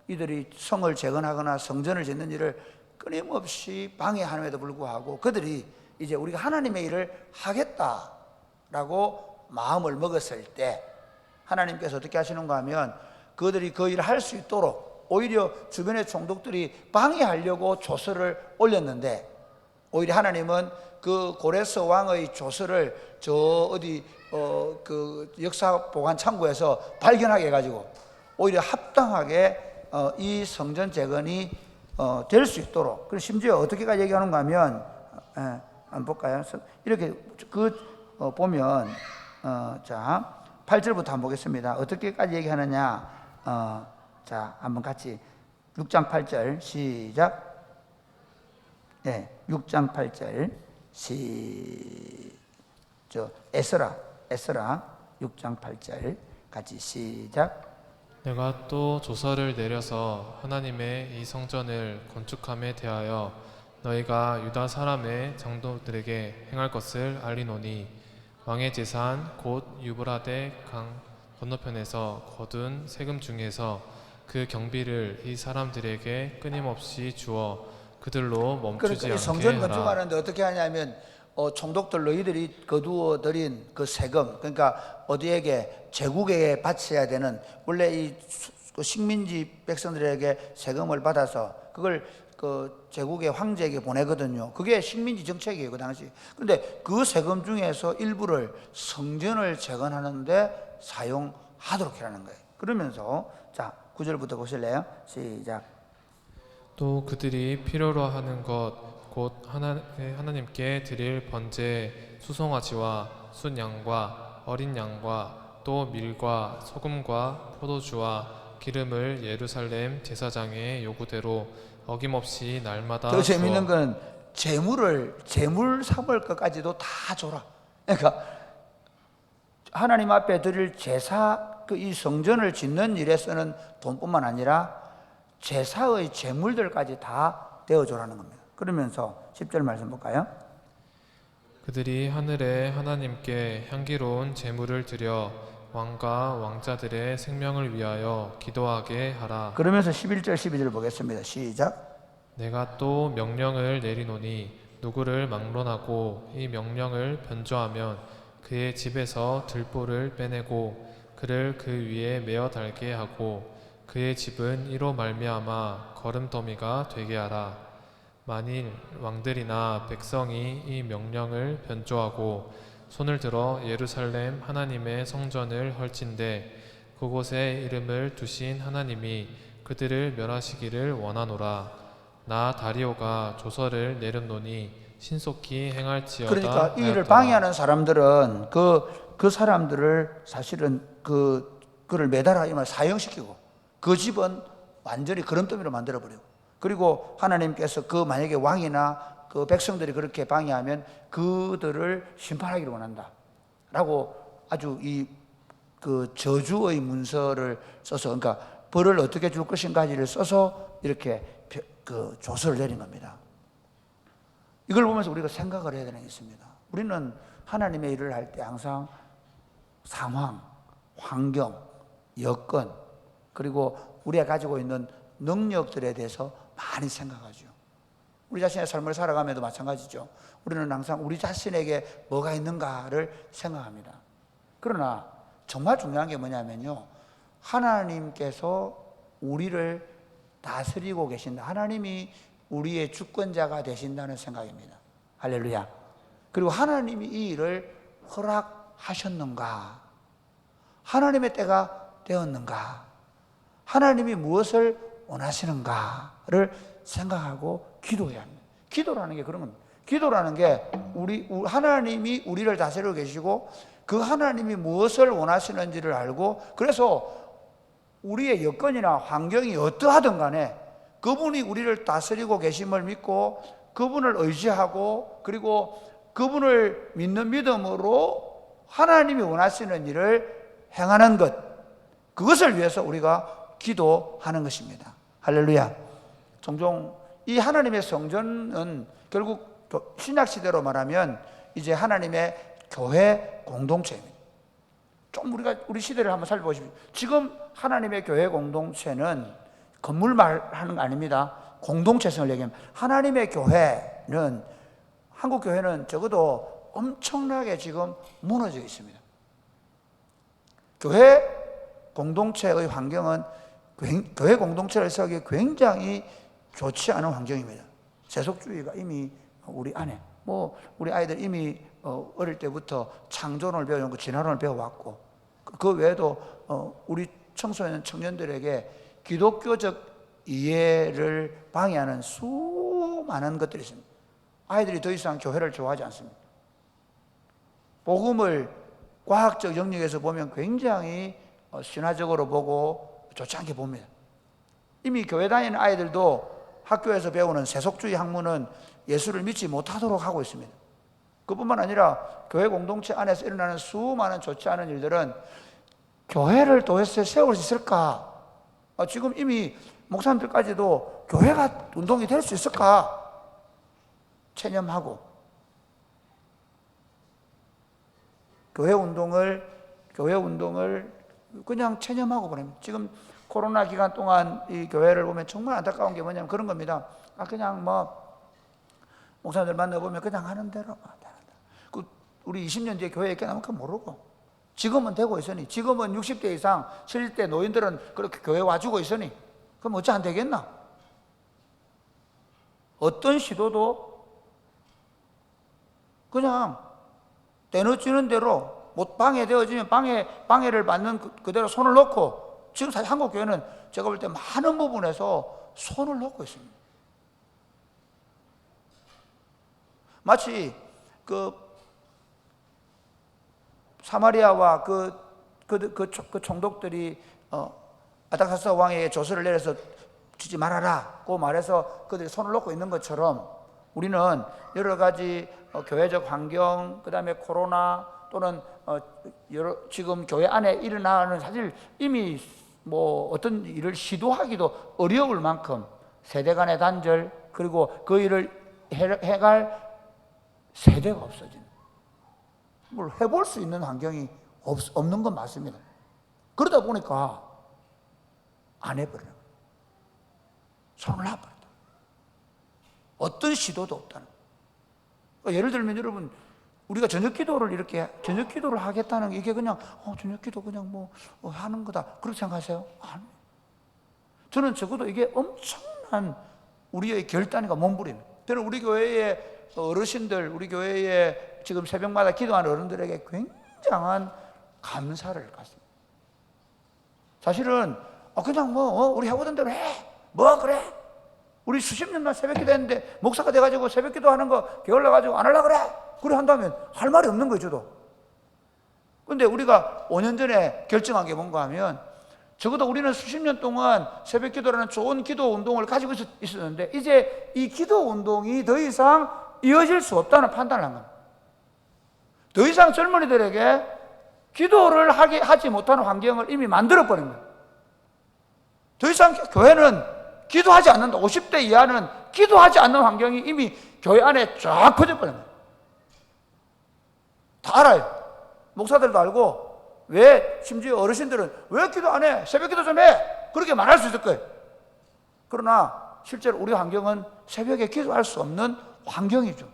S3: 이들이 성을 재건하거나 성전을 짓는 일을 끊임없이 방해함에도 불구하고 그들이 이제 우리가 하나님의 일을 하겠다라고 마음을 먹었을 때 하나님께서 어떻게 하시는가 하면 그들이 그 일을 할 수 있도록 오히려 주변의 총독들이 방해하려고 조서를 올렸는데 오히려 하나님은 그 고레스 왕의 조서를 저 어디 그 역사 보관 창고에서 발견하게 해가지고 오히려 합당하게 이 성전 재건이 될 수 있도록. 그리고 심지어 어떻게까지 얘기하는가 하면 한번 볼까요? 이렇게 보면 자 8절부터 한번 보겠습니다. 어떻게까지 얘기하느냐? 자 한번 같이 6장 8절 시작. 네, 6장 8절 에스라 6장 8절 같이 시작.
S1: 내가 또 조서를 내려서 하나님의 이 성전을 건축함에 대하여 너희가 유다 사람의 장로들에게 행할 것을 알리노니 왕의 재산 곧 유브라데 강 건너편에서 거둔 세금 중에서 그 경비를 이 사람들에게 끊임없이 주어 그들로 멈추지
S3: 그러니까
S1: 않게
S3: 성전
S1: 하라.
S3: 건축하는데 어떻게 하냐면 총독들 너희들이 거두어 들인 그 세금, 그러니까 어디에게 제국에게 바쳐야 되는, 원래 이 식민지 백성들에게 세금을 받아서 그걸 그 제국의 황제에게 보내거든요. 그게 식민지 정책이에요, 그 당시. 그런데 그 세금 중에서 일부를 성전을 재건하는데 사용하도록 하라는 거예요. 그러면서 자 9절부터 보실래요? 시작.
S1: 또 그들이 필요로 하는 것 곧 하나님께 드릴 번제 수송아지와 순양과 어린 양과 또 밀과 소금과 포도주와 기름을 예루살렘 제사장의 요구대로 어김없이 날마다
S3: 더 재밌는
S1: 주어
S3: 건 재물 삼을 것까지도 다 줘라. 그러니까 하나님 앞에 드릴 제사, 이 성전을 짓는 일에 쓰는 돈뿐만 아니라 제사의 재물들까지 다 되어줘라는 겁니다. 그러면서 10절 말씀 볼까요?
S1: 그들이 하늘의 하나님께 향기로운 제물을 드려 왕과 왕자들의 생명을 위하여 기도하게 하라.
S3: 그러면서 11절 12절 보겠습니다. 시작.
S1: 내가 또 명령을 내리노니 누구를 막론하고 이 명령을 변조하면 그의 집에서 들보를 빼내고 그를 그 위에 메어 달게 하고 그의 집은 이로 말미암아 거름더미가 되게 하라. 만일 왕들이나 백성이 이 명령을 변조하고 손을 들어 예루살렘 하나님의 성전을 헐진대 그곳에 이름을 두신 하나님이 그들을 멸하시기를 원하노라. 나 다리오가 조서를 내렸노니 신속히 행할지어다.
S3: 그러니까 이 일을
S1: 하였더라.
S3: 방해하는 사람들은 그 사람들을 사실은 그를 매달아 이말 사형시키고 그 집은 완전히 거름더미로 만들어버리고, 그리고 하나님께서 그 만약에 왕이나 그 백성들이 그렇게 방해하면 그들을 심판하기를 원한다 라고 아주 그 저주의 문서를 써서, 그러니까 벌을 어떻게 줄 것인가를 써서 이렇게 그 조서를 내린 겁니다. 이걸 보면서 우리가 생각을 해야 되는 게 있습니다. 우리는 하나님의 일을 할 때 항상 상황, 환경, 여건, 그리고 우리가 가지고 있는 능력들에 대해서 많이 생각하죠. 우리 자신의 삶을 살아가면도 마찬가지죠. 우리는 항상 우리 자신에게 뭐가 있는가를 생각합니다. 그러나 정말 중요한 게 뭐냐면요, 하나님께서 우리를 다스리고 계신다. 하나님이 우리의 주권자가 되신다는 생각입니다. 할렐루야. 그리고 하나님이 이 일을 허락하셨는가? 하나님의 때가 되었는가? 하나님이 무엇을 원하시는가를 생각하고 기도해야 합니다. 기도라는 게 그런 겁니다. 기도라는 게 하나님이 우리를 다스리고 계시고 그 하나님이 무엇을 원하시는지를 알고, 그래서 우리의 여건이나 환경이 어떠하든 간에 그분이 우리를 다스리고 계심을 믿고 그분을 의지하고, 그리고 그분을 믿는 믿음으로 하나님이 원하시는 일을 행하는 것, 그것을 위해서 우리가 기도하는 것입니다. 할렐루야. 종종 이 하나님의 성전은 결국 신약시대로 말하면 이제 하나님의 교회 공동체입니다. 좀 우리 시대를 한번 살펴보십시오. 지금 하나님의 교회 공동체는 건물 말하는 거 아닙니다. 공동체성을 얘기합니다. 하나님의 교회는, 한국 교회는 적어도 엄청나게 지금 무너져 있습니다. 교회 공동체의 환경은 교회 공동체를 세우기 굉장히 좋지 않은 환경입니다. 세속주의가 이미 우리 안에, 우리 아이들 이미 어릴 때부터 창조론을 배우는 거, 진화론을 배워왔고, 그 외에도 우리 청소년 청년들에게 기독교적 이해를 방해하는 수많은 것들이 있습니다. 아이들이 더 이상 교회를 좋아하지 않습니다. 복음을 과학적 영역에서 보면 굉장히 신화적으로 보고 좋지 않게 봅니다. 이미 교회 다니는 아이들도 학교에서 배우는 세속주의 학문은 예수를 믿지 못하도록 하고 있습니다. 그뿐만 아니라 교회 공동체 안에서 일어나는 수많은 좋지 않은 일들은 교회를 도대체 세울 수 있을까? 지금 이미 목사님들까지도 교회가 운동이 될 수 있을까? 체념하고 교회 운동을 그냥 체념하고 보냅니다. 지금 코로나 기간 동안 이 교회를 보면 정말 안타까운 게 뭐냐면 그런 겁니다. 그냥 목사님들 만나보면 그냥 하는 대로 우리 20년 뒤에 교회에 있게 나면 그건 모르고, 지금은 되고 있으니, 지금은 60대 이상 70대 노인들은 그렇게 교회 와주고 있으니 그럼 어찌 안 되겠나? 어떤 시도도 그냥 때려지는 대로 방해되어지면 방해를 받는 그대로 손을 놓고, 지금 사실 한국 교회는 제가 볼 때 많은 부분에서 손을 놓고 있습니다. 마치 사마리아와 그 총독들이 아닥사스 왕에게 조서를 내려서 주지 말아라고 말해서 그들이 손을 놓고 있는 것처럼, 우리는 여러 가지 교회적 환경, 그 다음에 코로나 또는 지금 교회 안에 일어나는, 사실 이미 어떤 일을 시도하기도 어려울 만큼 세대 간의 단절, 그리고 그 일을 해갈 세대가 없어지는, 뭘 해볼 수 있는 환경이 없는 건 맞습니다. 그러다 보니까 안 해버려요. 손을 놔버렸다. 어떤 시도도 없다는 거예요. 그러니까 예를 들면 여러분, 우리가 저녁 기도를 이렇게 저녁 기도를 하겠다는 게 이게 그냥 저녁 기도 그냥 뭐 하는 거다 그렇게 생각하세요? 아니. 저는 적어도 이게 엄청난 우리의 결단과 몸부림이에요. 저는 우리 교회의 어르신들, 우리 교회에 지금 새벽마다 기도하는 어른들에게 굉장한 감사를 갖습니다. 사실은 그냥 우리 하고던 대로 해. 뭐 그래? 우리 수십 년간 새벽 기도 했는데 목사가 돼가지고 새벽 기도 하는 거 게을러 가지고 안 하려고 그래? 그래 한다면 할 말이 없는 거예요, 저도. 근데 우리가 5년 전에 결정한 게 뭔가 하면 적어도 우리는 수십 년 동안 새벽 기도라는 좋은 기도 운동을 가지고 있었는데 이제 이 기도 운동이 더 이상 이어질 수 없다는 판단을 한 겁니다. 더 이상 젊은이들에게 기도를 하지 못하는 환경을 이미 만들어버린 거예요. 더 이상 교회는 기도하지 않는다. 50대 이하는 기도하지 않는 환경이 이미 교회 안에 쫙 퍼져버린 거예요. 다 알아요. 목사들도 알고 왜 심지어 어르신들은 왜 기도 안 해? 새벽 기도 좀 해. 그렇게 말할 수 있을 거예요. 그러나 실제로 우리 환경은 새벽에 기도할 수 없는 환경이죠.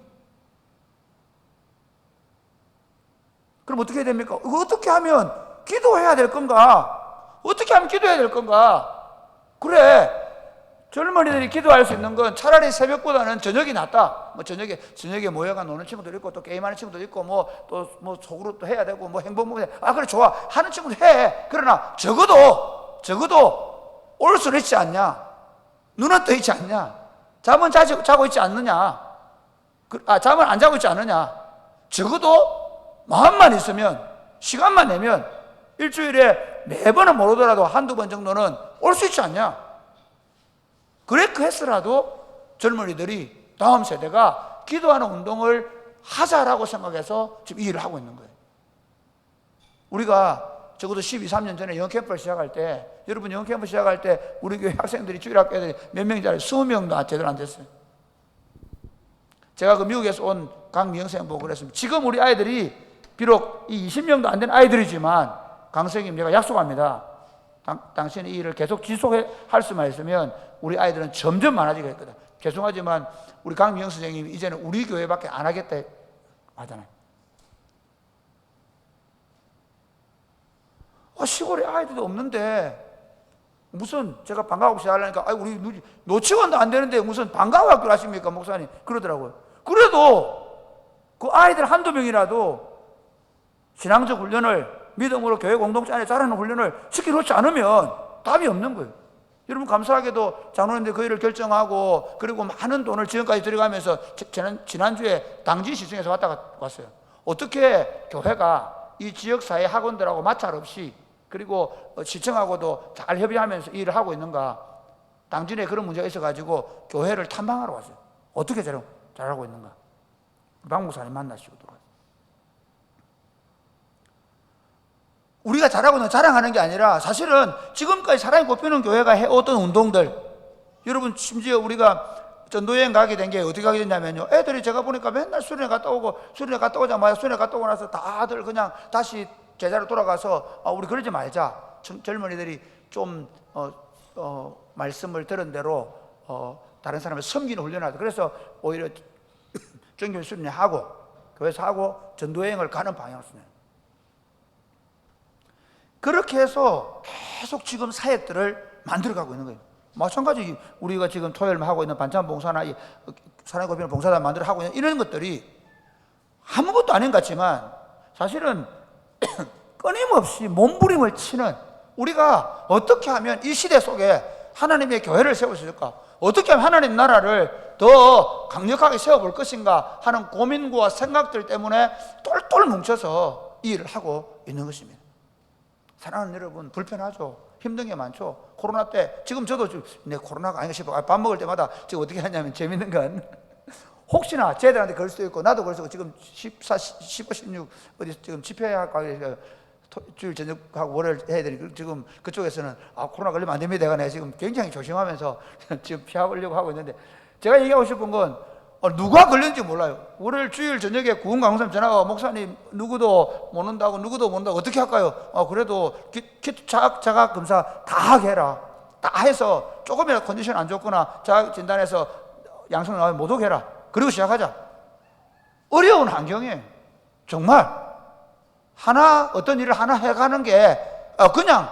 S3: 그럼 어떻게 해야 됩니까? 이거 어떻게 하면 기도해야 될 건가? 어떻게 하면 기도해야 될 건가? 그래, 젊은이들이 기도할 수 있는 건 차라리 새벽보다는 저녁이 낫다. 뭐 저녁에 모여가 노는 친구도 있고 또 게임하는 친구도 있고 또 속으로 또 해야 되고 행복 해. 그래 좋아 하는 친구도 해. 그러나 적어도 올 수는 있지 않냐? 눈은 떠 있지 않냐? 잠은 자고 있지 않느냐? 잠은 안 자고 있지 않느냐? 적어도 마음만 있으면 시간만 내면 일주일에 매번은 모르더라도 한두 번 정도는 올 수 있지 않냐? 그렇게 했으라도 젊은이들이 다음 세대가 기도하는 운동을 하자라고 생각해서 지금 이 일을 하고 있는 거예요. 우리가 적어도 12, 13년 전에 영캠프를 시작할 때, 여러분 영캠프 시작할 때 우리 교회 학생들이 주일학교 애들이 몇 명인지 알아요? 20명도 제대로 안 됐어요. 제가 그 미국에서 온 강미영 보고 그랬습니다. 지금 우리 아이들이 비록 이 20명도 안 된 아이들이지만 강 선생님 제가 약속합니다. 당신이 이 일을 계속 지속할 수만 있으면 우리 아이들은 점점 많아지게 될 거다. 죄송하지만 우리 강미영 선생님이 이제는 우리 교회밖에 안 하겠다 하잖아요. 시골에 아이들도 없는데 무슨 제가 방과후 시작하려니까 우리 노치원도 안 되는데 무슨 방과후 학교를 하십니까 목사님? 그러더라고요. 그래도 그 아이들 한두 명이라도 신앙적 훈련을 믿음으로 교회 공동체 안에 자라는 훈련을 시켜놓지 않으면 답이 없는 거예요. 여러분 감사하게도 장로님들 그 일을 결정하고 그리고 많은 돈을 지금까지 들여가면서 지난주에 당진 시청에서 왔다 왔어요. 어떻게 교회가 이 지역사회 학원들하고 마찰 없이 그리고 시청하고도 잘 협의하면서 일을 하고 있는가. 당진에 그런 문제가 있어가지고 교회를 탐방하러 왔어요. 어떻게 잘하고 있는가. 박 목사님 만나시고 들어왔어요. 우리가 잘하고 자랑하는 게 아니라 사실은 지금까지 사람이 꼽히는 교회가 해왔던 운동들, 여러분 심지어 우리가 전도여행 가게 된 게 어떻게 가게 됐냐면요, 애들이 제가 보니까 맨날 수련회 갔다 오자마자 수련회 갔다 오고 나서 다들 그냥 다시 제자로 돌아가서 우리 그러지 말자. 젊은이들이 좀 말씀을 들은 대로 다른 사람을 섬기는 훈련을 하자. 그래서 오히려 정규 수련회 하고 교회에서 하고 전도여행을 가는 방향을 쓰네요. 그렇게 해서 계속 지금 사역들을 만들어가고 있는 거예요. 마찬가지 우리가 지금 토요일 하고 있는 반찬 봉사나 사랑의 고비는 봉사단 만들어 하고 있는 이런 것들이 아무것도 아닌 것 같지만 사실은 끊임없이 몸부림을 치는, 우리가 어떻게 하면 이 시대 속에 하나님의 교회를 세울 수 있을까? 어떻게 하면 하나님 나라를 더 강력하게 세워볼 것인가 하는 고민과 생각들 때문에 똘똘 뭉쳐서 이 일을 하고 있는 것입니다. 사랑하는 여러분, 불편하죠? 힘든 게 많죠? 코로나 때, 지금 저도 코로나가 아닌가 싶어. 밥 먹을 때마다 지금 어떻게 하냐면 재밌는 건 혹시나 쟤들한테 그럴 수도 있고 나도 그럴 수도 있고 지금 14, 15, 16 어디 지금 집회하고 주일 저녁하고 월요일 해야 되니 지금 그쪽에서는 코로나 걸리면 안 됩니다. 내가 지금 굉장히 조심하면서 지금 피하려고 하고 있는데, 제가 얘기하고 싶은 건 누가 걸렸는지 몰라요. 월요일 주일 저녁에 구원 강사님 전화가 목사님 누구도 못 온다고 어떻게 할까요? 그래도 키트 자가 검사 다 하게 해라. 다 해서 조금이라도 컨디션 안 좋거나 자가 진단해서 양성 나오면 못 오게 해라. 그리고 시작하자. 어려운 환경에 정말 어떤 일을 하나 해가는 게 그냥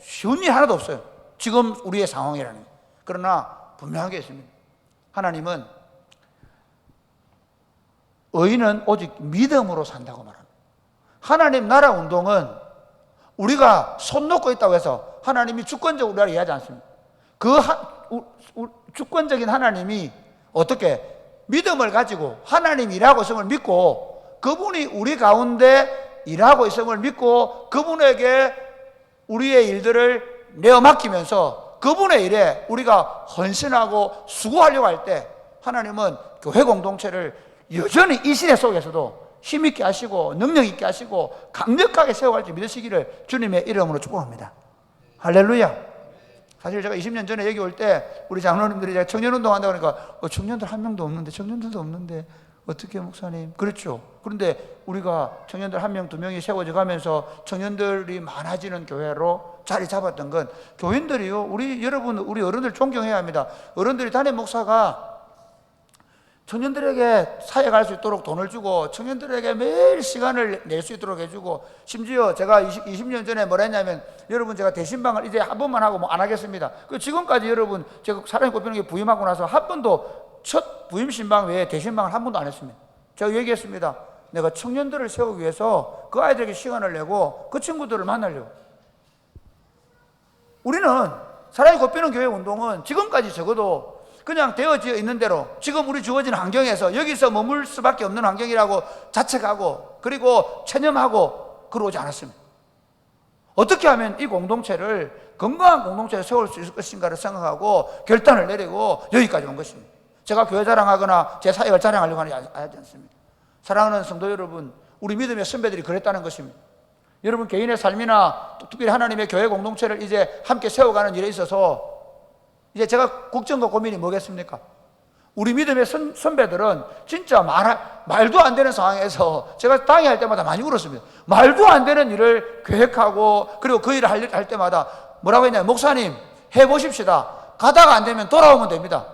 S3: 쉬운 일 하나도 없어요. 지금 우리의 상황이라는 게. 그러나 분명하게 있습니다. 하나님은 의인은 오직 믿음으로 산다고 말합니다. 하나님 나라 운동은 우리가 손 놓고 있다고 해서 하나님이 주권적으로 우리를 이해하지 않습니다. 주권적인 하나님이 어떻게 믿음을 가지고 하나님 일하고 있음을 믿고 그분이 우리 가운데 일하고 있음을 믿고 그분에게 우리의 일들을 내어 맡기면서 그분의 일에 우리가 헌신하고 수고하려고 할 때 하나님은 교회 공동체를 여전히 이 시대 속에서도 힘있게 하시고 능력 있게 하시고 강력하게 세워갈지 믿으시기를 주님의 이름으로 축복합니다. 할렐루야. 사실 제가 20년 전에 여기 올 때 우리 장로님들이 청년운동 한다고 하니까 청년들 한 명도 없는데 청년들도 없는데 어떻게 목사님? 그렇죠. 그런데 우리가 청년들 한 명, 두 명이 세워져 가면서 청년들이 많아지는 교회로 자리 잡았던 건 교인들이요. 우리 어른들 존경해야 합니다. 어른들이 담임 목사가 청년들에게 사역할 수 있도록 돈을 주고 청년들에게 매일 시간을 낼 수 있도록 해주고 심지어 제가 20년 전에 뭘 했냐면 여러분 제가 대신방을 이제 한 번만 하고 뭐 안 하겠습니다. 지금까지 여러분 제가 사람이 꼽히는 게 부임하고 나서 한 번도 첫 부임 신방 외에 대신방을 한 번도 안 했습니다. 제가 얘기했습니다. 내가 청년들을 세우기 위해서 그 아이들에게 시간을 내고 그 친구들을 만나려고. 우리는 사람이 꼽히는 교회 운동은 지금까지 적어도 그냥 되어져 있는 대로 지금 우리 주어진 환경에서 여기서 머물 수밖에 없는 환경이라고 자책하고 그리고 체념하고 그러지 않았습니다. 어떻게 하면 이 공동체를 건강한 공동체를 세울 수 있을 것인가를 생각하고 결단을 내리고 여기까지 온 것입니다. 제가 교회 자랑하거나 제 사역을 자랑하려고 하지 않습니다. 사랑하는 성도 여러분, 우리 믿음의 선배들이 그랬다는 것입니다. 여러분 개인의 삶이나 특별히 하나님의 교회 공동체를 이제 함께 세워가는 일에 있어서 이제 제가 걱정과 고민이 뭐겠습니까? 우리 믿음의 선배들은 진짜 말도 안 되는 상황에서 제가 당회할 때마다 많이 울었습니다. 말도 안 되는 일을 계획하고 그리고 그 일을 할 때마다 뭐라고 했냐면 목사님 해보십시다. 가다가 안 되면 돌아오면 됩니다.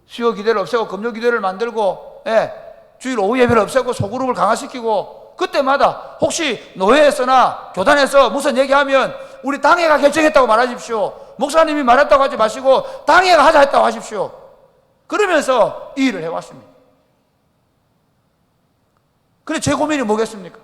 S3: 수요 기대를 없애고 금요 기대를 만들고 주일 오후 예배를 없애고 소그룹을 강화시키고 그때마다 혹시 노회에서나 교단에서 무슨 얘기하면 우리 당회가 결정했다고 말하십시오. 목사님이 말했다고 하지 마시고 당회가 하자 했다고 하십시오. 그러면서 이 일을 해왔습니다. 그래 제 고민이 뭐겠습니까?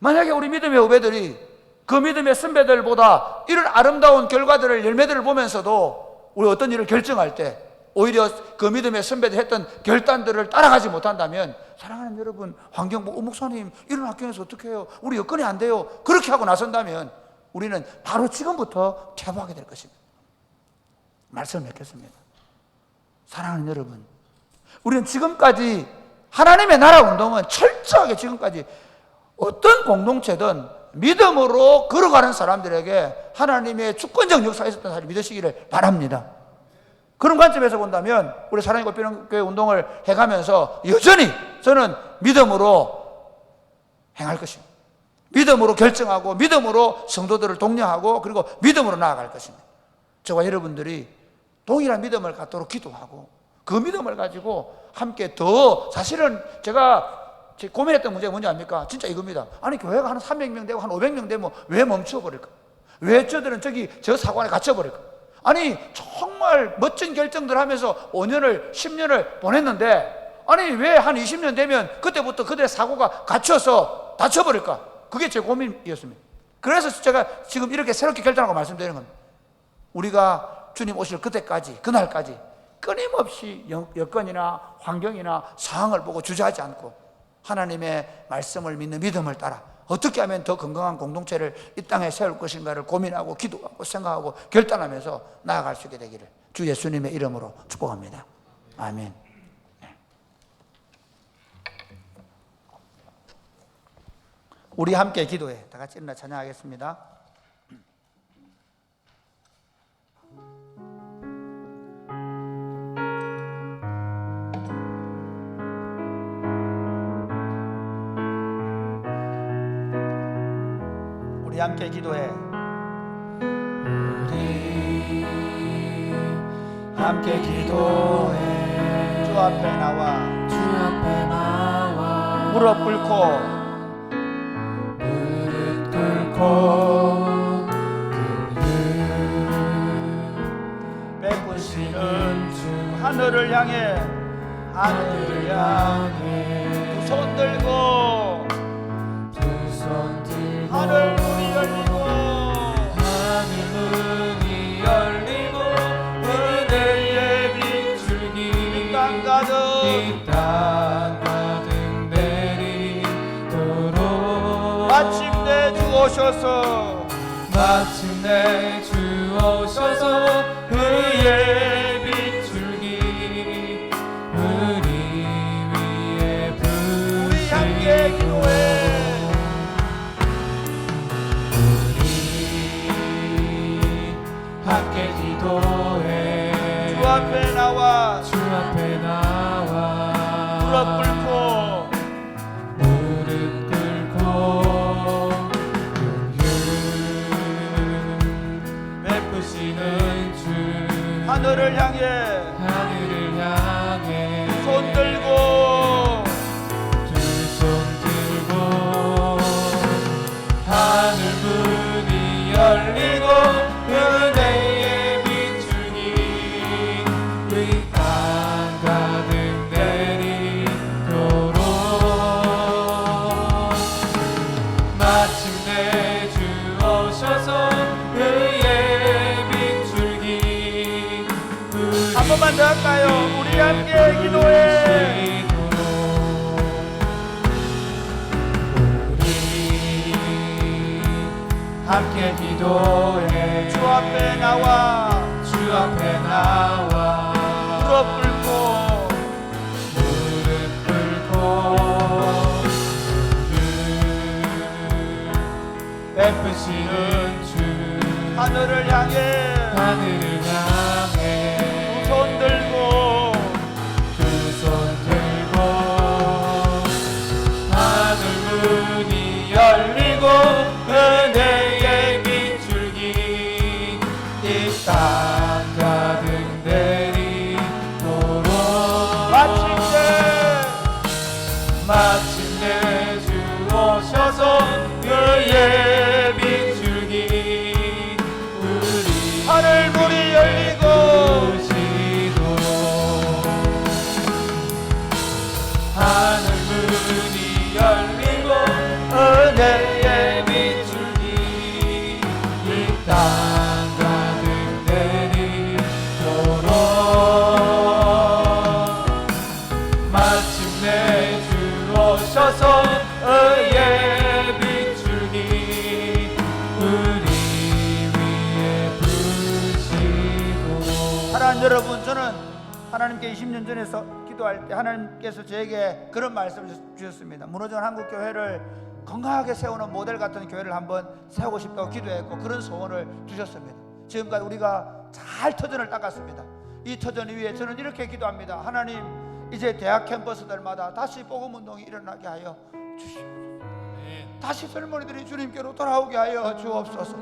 S3: 만약에 우리 믿음의 후배들이 그 믿음의 선배들보다 이런 아름다운 결과들을 열매들을 보면서도 우리 어떤 일을 결정할 때 오히려 그 믿음의 선배들이 했던 결단들을 따라가지 못한다면 사랑하는 여러분 환경 보고 목사님 이런 환경에서 어떻게 해요? 우리 여건이 안 돼요. 그렇게 하고 나선다면 우리는 바로 지금부터 퇴보하게 될 것입니다. 말씀을 맺겠습니다. 사랑하는 여러분, 우리는 지금까지 하나님의 나라 운동은 철저하게 지금까지 어떤 공동체든 믿음으로 걸어가는 사람들에게 하나님의 주권적 역사가 있었던 사실을 믿으시기를 바랍니다. 그런 관점에서 본다면 우리 사랑이 꼽히는 교회 운동을 해가면서 여전히 저는 믿음으로 행할 것입니다. 믿음으로 결정하고 믿음으로 성도들을 독려하고 그리고 믿음으로 나아갈 것입니다. 저와 여러분들이 동일한 믿음을 갖도록 기도하고 그 믿음을 가지고 함께 더 사실은 제가 고민했던 문제가 뭔지 압니까? 진짜 이겁니다. 아니 교회가 한 300명 되고 한 500명 되면 왜 멈춰버릴까? 왜 저들은 저 사관에 갇혀버릴까? 아니 정말 멋진 결정들 하면서 5년을 10년을 보냈는데 아니 왜 한 20년 되면 그때부터 그들의 사고가 갇혀서 다쳐버릴까? 그게 제 고민이었습니다. 그래서 제가 지금 이렇게 새롭게 결단하고 말씀드리는 겁니다. 우리가 주님 오실 그때까지 그날까지 끊임없이 여건이나 환경이나 상황을 보고 주저하지 않고 하나님의 말씀을 믿는 믿음을 따라 어떻게 하면 더 건강한 공동체를 이 땅에 세울 것인가를 고민하고 기도하고 생각하고 결단하면서 나아갈 수 있게 되기를 주 예수님의 이름으로 축복합니다. 아멘. 우리 함께 기도해. 다 같이 일어나 찬양하겠습니다. 우리 함께 기도해.
S2: 우리 함께 기도해.
S3: 주 앞에 나와
S2: 주 앞에 나와
S3: 무릎 꿇고
S2: 무릎 꿇고
S3: 베푸시는 주 하늘을 향해 하늘을 향해 두 손 들고 하늘 문이 열리고
S2: 하늘 문이 열리고 은혜의 빛줄기
S3: 이 땅 가득
S2: 이 땅 가득 내리도록
S3: 마침내 주 오셔서
S2: 마침내 주 오셔서 의의 빛줄기 우리 위에
S3: 우리 함께
S2: 부시고
S3: 기도해
S2: 함께 기도해.
S3: 주 앞에 나와
S2: 주 앞에 나와
S3: 무릎 꿇고
S2: 무릎 꿇고 긍휼 베푸시는 주
S3: 하늘을 향해
S2: 하늘을 향해
S3: 손 들고
S2: 두 손 들고 하늘 문이 열리고 은혜의 빛줄기 이 땅 가득 내리도록 마침내 주 오셔서 의의 빛줄기
S3: 한 번만 더 할까요? 우리 함께 기도해
S2: 함께 기도해.
S3: 주 앞에 나와
S2: 주 앞에 나와
S3: 무릎 꿇고
S2: 무릎 꿇고 베푸시는 주
S3: 하늘을 향해
S2: 하늘을 향해
S3: 두 손 들고
S2: 두 손 들고 하늘 문이 열리고 은혜의 빛줄기 이 땅 가득 내리도록 마침내 주 오셔서 의의 빛줄기 우리
S3: 하늘 문이 열리고
S2: 부시도록 하늘 문이 열리고 은혜의 빛줄기 이 땅 가득 내리도록 마침내 주 오셔서 의의 빛줄기 우리 위에 부시고.
S3: 사랑하는 여러분, 저는 하나님께 20년 전에서 기도할 때 하나님께서 저에게 그런 말씀을 주셨습니다. 무너진 한국 교회를 건강하게 세우는 모델 같은 교회를 한번 세우고 싶다고 기도했고 그런 소원을 주셨습니다. 지금까지 우리가 잘 터전을 닦았습니다. 이 터전 위에 저는 이렇게 기도합니다. 하나님, 이제 대학 캠퍼스들마다 다시 복음운동이 일어나게 하여 주시옵소서. 다시 젊은이들이 주님께로 돌아오게 하여 주옵소서.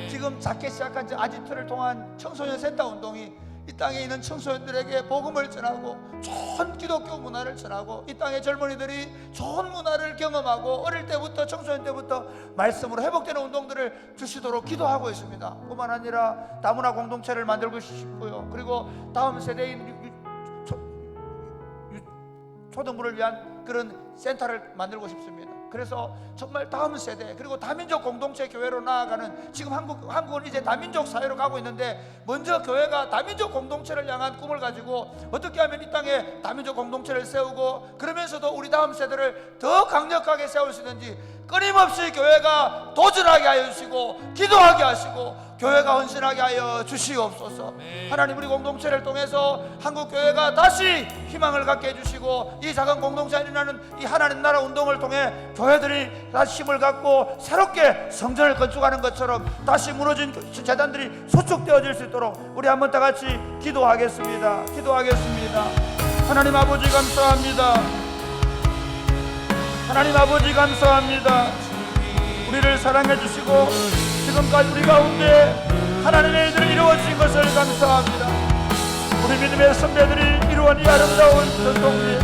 S3: 지금 작게 시작한 아지트를 통한 청소년 센터 운동이 이 땅에 있는 청소년들에게 복음을 전하고 좋은 기독교 문화를 전하고 이 땅의 젊은이들이 좋은 문화를 경험하고 어릴 때부터 청소년 때부터 말씀으로 회복되는 운동들을 주시도록 기도하고 있습니다. 뿐만 아니라 다문화 공동체를 만들고 싶고요. 그리고 다음 세대인 초등부를 위한 그런 센터를 만들고 싶습니다. 그래서 정말 다음 세대 그리고 다민족 공동체 교회로 나아가는, 지금 한국은 이제 다민족 사회로 가고 있는데 먼저 교회가 다민족 공동체를 향한 꿈을 가지고 어떻게 하면 이 땅에 다민족 공동체를 세우고 그러면서도 우리 다음 세대를 더 강력하게 세울 수 있는지 끊임없이 교회가 도전하게 하여 주시고 기도하게 하시고 교회가 헌신하게 하여 주시옵소서. 하나님, 우리 공동체를 통해서 한국 교회가 다시 희망을 갖게 해주시고 이 작은 공동체에 일어나는 이 하나님 나라 운동을 통해 교회들이 다시 힘을 갖고 새롭게 성전을 건축하는 것처럼 다시 무너진 재단들이 수축되어질 수 있도록 우리 한번 다 같이 기도하겠습니다. 기도하겠습니다. 하나님 아버지 감사합니다. 하나님 아버지 감사합니다. 우리를 사랑해 주시고 지금까지 우리 가운데 하나님의 일들을 이루어 주신 것을 감사합니다. 우리 믿음의 선배들이 이루어낸 이 아름다운 전통이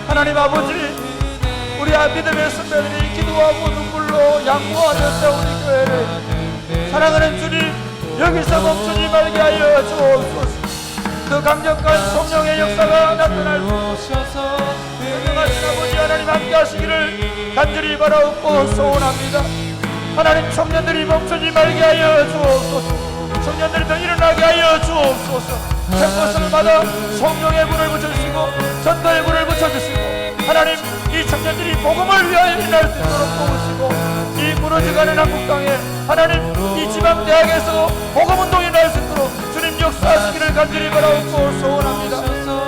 S3: 하나님 아버지 우리 믿음의 선배들이 기도하고 눈물로 양보하며 세운 이 교회를 사랑하는 주님 여기서 멈추지 말게 하여 주옵소서. 그 강력한 성령의 역사가 나타날 성령하신 아버지 하나님 함께 하시기를 간절히 바라옵고 소원합니다. 하나님 청년들이 멈추지 말게 하여 주옵소서. 청년들이 더 일어나게 하여 주옵소서. 캠퍼스마다 성령의 불을 붙여주시고 전도의 불을 붙여주시고 하나님 이 청년들이 복음을 위하여 일어날 수 있도록 도우시고 이 무너져가는 한국 땅에 하나님 이 지방대학에서 복음운동이 일어날 수 있도록 주님 역사하시기를 간절히 바라옵고 소원합니다.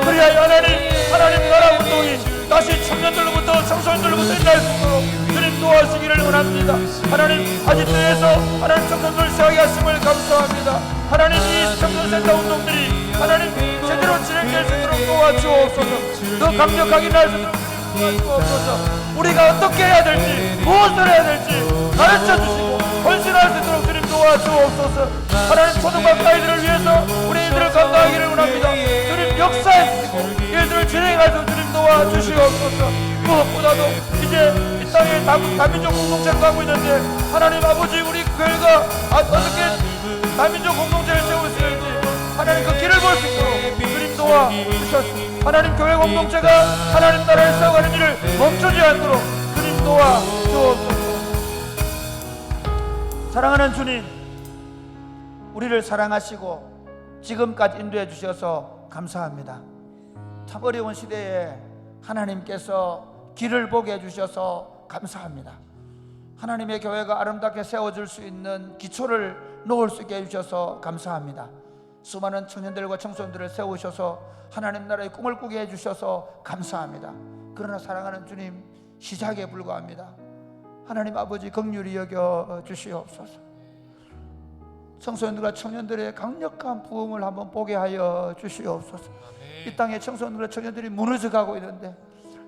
S3: 그리하여 하나님 나라 운동이 다시 청년들로부터 청소년들로부터 일어날 수 있도록 주님 도와주시기를 원합니다. 하나님 아지트에서 하나님 청년들 세하게 하심을 감사합니다. 하나님 이 청년센터 운동들이 하나님 제대로 진행될 수 있도록 도와주옵소서. 더 강력하게 날 수 있도록 도와주옵소서. 우리가 어떻게 해야 될지 무엇을 해야 될지 가르쳐주시고 헌신할 수 있도록 주님 도와주옵소서. 하나님 초등학교 아이들을 위해서 우리 이들을 감당하기를 원합니다. 주님 역사해 주시고 이들을 진행할 수 주님 도와주시옵소서. 무엇보다도 이제 이 땅에 다민족 공동체를 가고 있는데 하나님 아버지 우리 교회가 어떻게 다민족 공동체를 세울 수 있는지 하나님 그 길을 볼 수 있도록 주님 도와주셨습니다. 하나님 교회 공동체가 하나님 나라를 세워가는 일을 멈추지 않도록 주님 도와주옵소서. 사랑하는 주님 우리를 사랑하시고 지금까지 인도해 주셔서 감사합니다. 참 어려운 시대에 하나님께서 길을 보게 해주셔서 감사합니다. 하나님의 교회가 아름답게 세워질 수 있는 기초를 놓을 수 있게 해주셔서 감사합니다. 수많은 청년들과 청소년들을 세우셔서 하나님 나라의 꿈을 꾸게 해주셔서 감사합니다. 그러나 사랑하는 주님 시작에 불과합니다. 하나님 아버지 긍휼히 여겨 주시옵소서. 청소년들과 청년들의 강력한 부흥을 한번 보게 하여 주시옵소서. 이 땅에 청소년들과 청년들이 무너져가고 있는데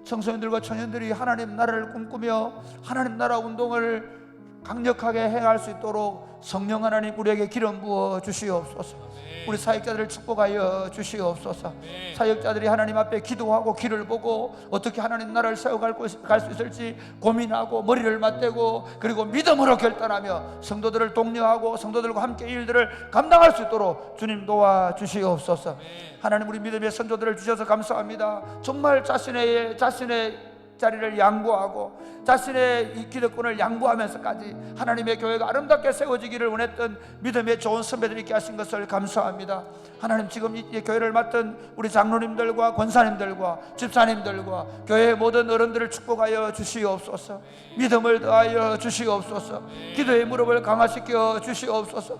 S3: 청소년들과 청년들이 하나님 나라를 꿈꾸며 하나님 나라 운동을 강력하게 행할 수 있도록 성령 하나님 우리에게 기름 부어 주시옵소서. 우리 사역자들을 축복하여 주시옵소서. 사역자들이 하나님 앞에 기도하고 길을 보고 어떻게 하나님 나라를 세워갈 수 있을지 고민하고 머리를 맞대고 그리고 믿음으로 결단하며 성도들을 독려하고 성도들과 함께 일들을 감당할 수 있도록 주님 도와주시옵소서. 하나님 우리 믿음의 선조들을 주셔서 감사합니다. 정말 자신의 자리를 양보하고 자신의 이 기득권을 양보하면서까지 하나님의 교회가 아름답게 세워지기를 원했던 믿음의 좋은 선배들이 있게 하신 것을 감사합니다. 하나님 지금 이 교회를 맡은 우리 장로님들과 권사님들과 집사님들과 교회의 모든 어른들을 축복하여 주시옵소서. 믿음을 더하여 주시옵소서. 기도의 무릎을 강화시켜 주시옵소서.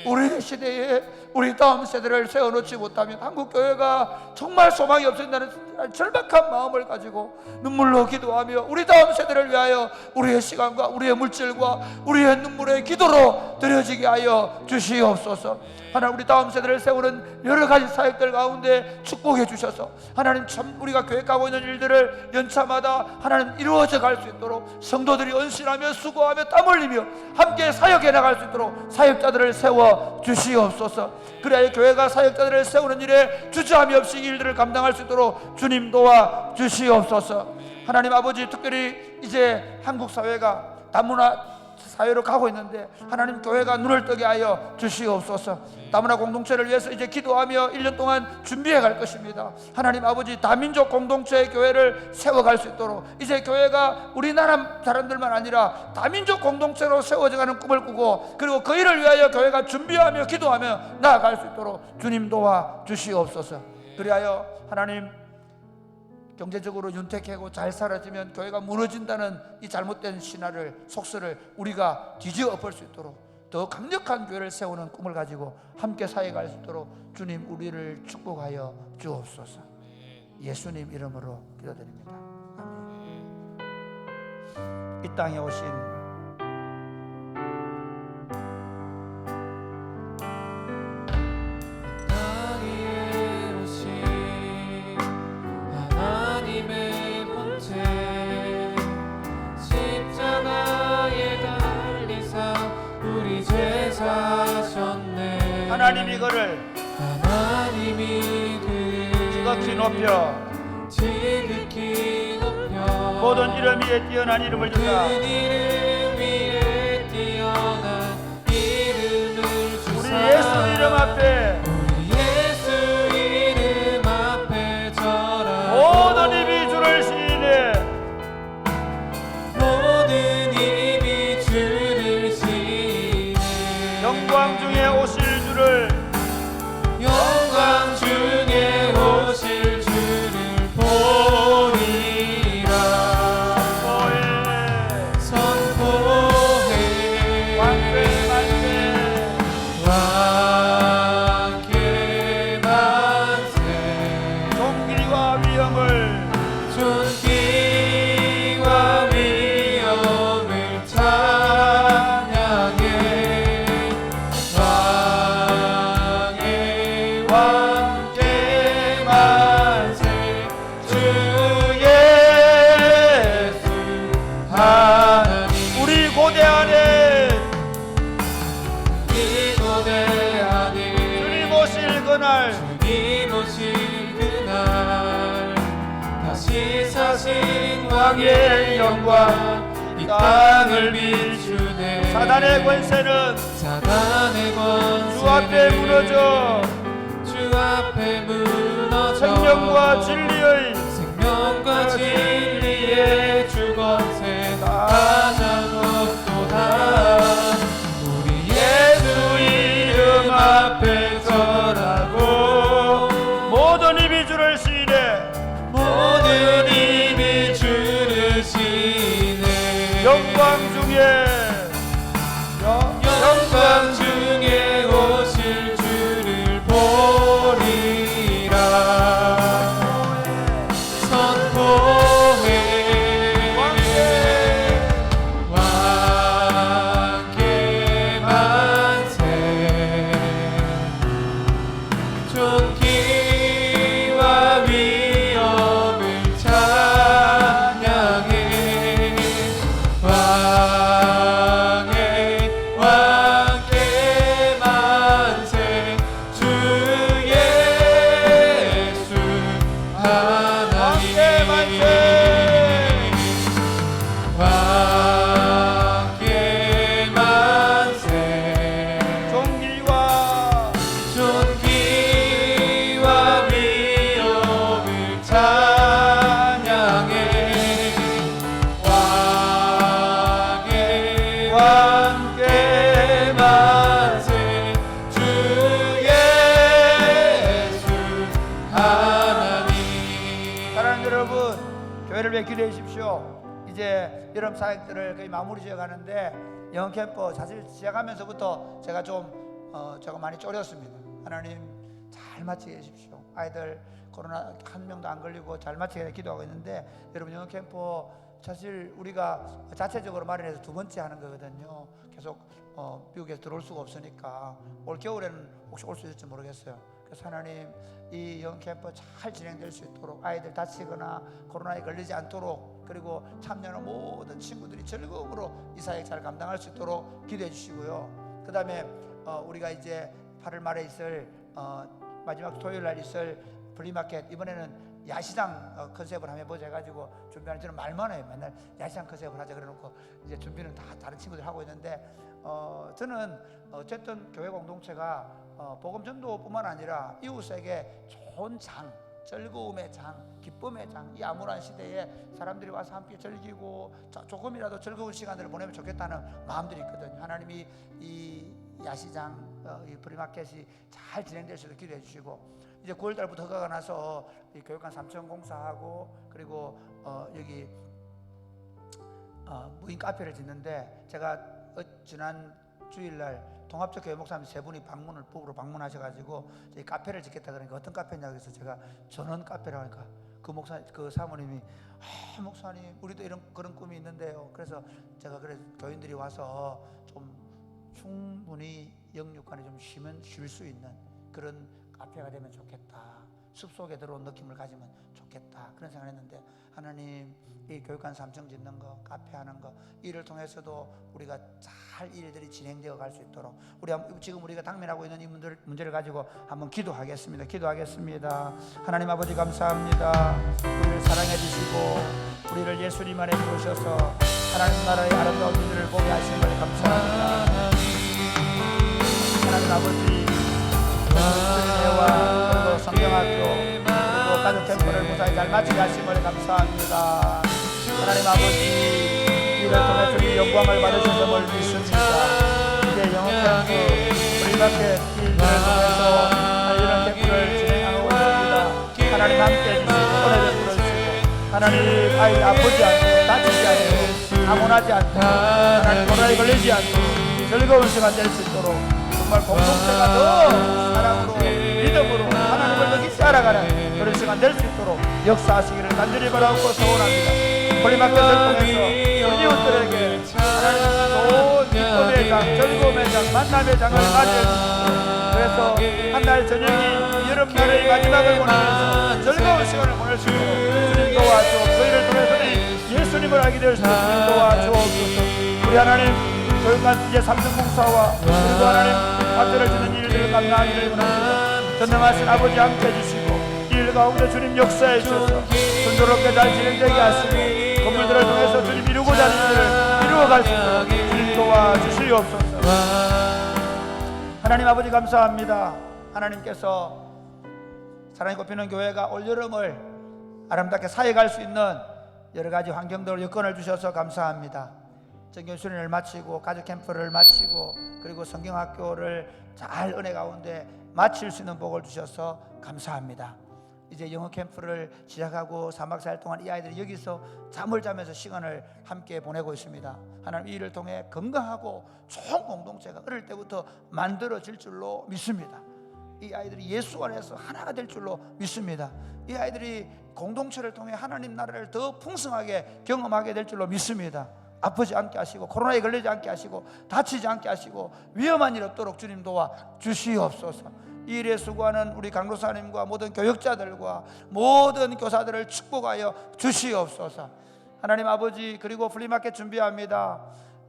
S3: 우리 시대에 우리 다음 세대를 세워놓지 못하면 한국 교회가 정말 소망이 없어진다는 절박한 마음을 가지고 눈물로 기도하며 우리 다음 세대를 위하여 우리의 시간과 우리의 물질과 우리의 눈물의 기도로 드려지게 하여 주시옵소서. 하나님 우리 다음 세대를 세우는 여러 가지 사역들 가운데 축복해 주셔서 하나님 참 우리가 계획하고 있는 일들을 연차마다 하나님 이루어져 갈 수 있도록 성도들이 헌신하며 수고하며 땀 흘리며 함께 사역해 나갈 수 있도록 사역자들을 세워 주시옵소서. 그래야 교회가 사역자들을 세우는 일에 주저함이 없이 일들을 감당할 수 있도록 주님 도와 주시옵소서. 하나님 아버지 특별히 이제 한국 사회가 다문화 사회로 가고 있는데 하나님 교회가 눈을 뜨게 하여 주시옵소서. 다문화 공동체를 위해서 이제 기도하며 1년 동안 준비해 갈 것입니다. 하나님 아버지 다민족 공동체의 교회를 세워갈 수 있도록 이제 교회가 우리나라 사람들만 아니라 다민족 공동체로 세워져가는 꿈을 꾸고 그리고 그 일을 위하여 교회가 준비하며 기도하며 나아갈 수 있도록 주님 도와 주시옵소서. 그리하여 하나님 경제적으로 윤택하고 잘 살아지면 교회가 무너진다는 이 잘못된 신화를 속설을 우리가 뒤집어 엎을 수 있도록 더 강력한 교회를 세우는 꿈을 가지고 함께 사역할 수 있도록 주님 우리를 축복하여 주옵소서. 예수님 이름으로 기도드립니다. 아멘. 이 땅에 오신 하나님 이거를
S2: 하나님이
S3: 지극히 높여
S2: 지극히 높여
S3: 모든 이름 위에 뛰어난 이름을 주사
S2: 큰 이름 위에 뛰어난 이름을 주사
S3: 우리 예수 이름 앞에
S2: 우리 예수 이름 앞에 절하고
S3: 모든 입이 주를 시인해
S2: 모든 입이 주를 시인해
S3: 영광 중에 오실 주를
S2: 영광 중에 오실 주를 보리라 선포해
S3: 왕께
S2: 왕께 만세
S3: 존귀와 위엄을
S2: 존귀와 위엄을 찬양해 왕의 왕께 만세 주 예수 하나님
S3: 우리 고대하네
S2: 이 고대하니
S3: 주님 오실 그날
S2: 주님 오실 그날 다시 사신 왕의 영광 이 땅을 비추네
S3: 사단의 권세는
S2: 사단의 권세
S3: 주 앞에 무너져
S2: 주 앞에 무너져
S3: 생명과 진리의
S2: 생명과 진리의 주권세 가장 높도다 우리 예수 이름 앞에 절하고
S3: 모든 입이 주를 시인해
S2: 모든 입이 주를 시네
S3: 영광 중에
S2: 영광 중에 오실 주를 보리라 선포해 왕께 만세 존귀와 위엄을 찬양해 왕의 왕께 만세 주 예수 하나님 왕께 만세
S3: 존귀와
S2: 존귀와 위엄을 찬양해 왕의 왕께 만세 주 예수 하나님
S3: 사랑하는 여러분 교회를 위해 기도해 주십시오. 이제 여름 사역들을 거의 마무리 지어 가는데 영어 캠프 사실 시작하면서부터 제가 제가 많이 쫄였습니다. 하나님 잘 마치게 해주십시오. 아이들 코로나 한 명도 안 걸리고 잘 마치게 기도하고 있는데 여러분 영어 캠프 사실 우리가 자체적으로 마련해서 두 번째 하는 거거든요. 계속 미국에서 들어올 수가 없으니까 올 겨울에는 혹시 올 수 있을지 모르겠어요. 그래서 하나님 이 영어 캠프 잘 진행될 수 있도록 아이들 다치거나 코로나에 걸리지 않도록 그리고 참여하는 모든 친구들이 즐거움으로 이 사역 잘 감당할 수 있도록 기도해 주시고요. 그 다음에 우리가 이제 8월 말에 있을 마지막 토요일 날 있을 플리마켓 이번에는 야시장 컨셉을 한번 해보자 해가지고 준비하는 저는 말만 해요. 맨날 야시장 컨셉을 하자 그래놓고 이제 준비는 다 다른 친구들이 하고 있는데 저는 어쨌든 교회 공동체가 복음 전도뿐만 아니라 이웃에게 좋은 장, 즐거움의 장, 기쁨의 장, 이 암울한 시대에 사람들이 와서 함께 즐기고 조금이라도 즐거운 시간을 보내면 좋겠다는 마음들이 있거든요. 하나님이 이 야시장, 이 프리마켓이 잘 진행될 수 있도록 기도해 주시고 이제 9월달부터 허가가 나서 이 교육관 3층 공사하고 그리고 여기 무인 카페를 짓는데 제가 지난 주일날 통합적 교회 목사님 세 분이 북으로 방문하셔가지고 저희 카페를 짓겠다 그러니까 어떤 카페냐고 해서 제가 전원 카페라고 하니까 그 사모님이 목사님 우리도 그런 꿈이 있는데요. 그래서 제가 교인들이 와서 좀 충분히 영육간에 좀 쉬면 쉴 수 있는 그런 카페가 되면 좋겠다. 숲속에 들어온 느낌을 가지면 좋겠다. 그런 생각을 했는데 하나님 이 교육관 3층 짓는 거, 카페 하는 거, 이를 통해서도 우리가 잘 일들이 진행되어 갈 수 있도록 지금 우리가 당면하고 있는 이 문제를 가지고 한번 기도하겠습니다. 하나님 아버지 감사합니다. 우리를 사랑해 주시고 우리를 예수님 안에 부르셔서 하나님 나라의 아름다운 일들을 보게 하시는 걸 감사합니다. 하나님 아버지 은혜와 그리고 성경학교 그리고 가족 캠프를 무사히 잘 마치게 하심을 감사합니다. 하나님 아버지 이를 통해 주님 영광을 받으셨음을 믿습니다. 이제 영어 캠프 우리밖에 일들을 통해서 이런 캠프를 진행하고 있습니다. 하나님 함께 해주시고 은혜 베풀어 주시고 하나님 아이들 아프지 않고 다치지 않고 암원하지 않고 하나님 코로나에 걸리지 않고 즐거운 시간 될 수 있도록 정말 공동체가 더 사랑으로 믿음으로 하나님을 더 깊이 알아가는 그런 시간 될 수 있도록 역사하시기를 간절히 바라고 소원합니다. 홀리마켓을 통해서 우리 이웃들에게 하나님 좋은 기쁨의 장, 즐거움의 장, 만남의 장을 맞이해주시고 그래서 한날 저녁이 여름날의 마지막을 보내면서 즐거운 시간을 보낼 수 있도록 주님 도와주옵소서. 저희를 통해서 예수님을 알게 될 수 있도록 주님 도와주옵소서. 우리 하나님 교육관 이제 3층 공사와 그리고 하나님 학교를 짓는 일들을 감당하기를 원합니다. 전능하신 아버지 함께 해주시고 일 가운데 주님 역사해 주셔서 순조롭게 잘 진행되게 하시고 건물들을 통해서 주님 이루고자 하는 일을 이루어갈 수 있도록 주님 도와주시옵소서. 하나님 아버지 감사합니다. 하나님께서 사랑이 꼽히는 교회가 올여름을 아름답게 사역할 수 있는 여러 가지 환경들 여건을 주셔서 감사합니다. 정경수련을 마치고 가족 캠프를 마치고 그리고 성경학교를 잘 은혜 가운데 마칠 수 있는 복을 주셔서 감사합니다. 이제 영어 캠프를 시작하고 3박 4일 동안 이 아이들이 여기서 잠을 자면서 시간을 함께 보내고 있습니다. 하나님 이 일을 통해 건강하고 좋은 공동체가 어릴 때부터 만들어질 줄로 믿습니다. 이 아이들이 예수 안에서 하나가 될 줄로 믿습니다. 이 아이들이 공동체를 통해 하나님 나라를 더 풍성하게 경험하게 될 줄로 믿습니다. 아프지 않게 하시고 코로나에 걸리지 않게 하시고 다치지 않게 하시고 위험한 일 없도록 주님 도와 주시옵소서. 이 일에 수고하는 우리 강도사님과 모든 교육자들과 모든 교사들을 축복하여 주시옵소서. 하나님 아버지 그리고 플리마켓 준비합니다.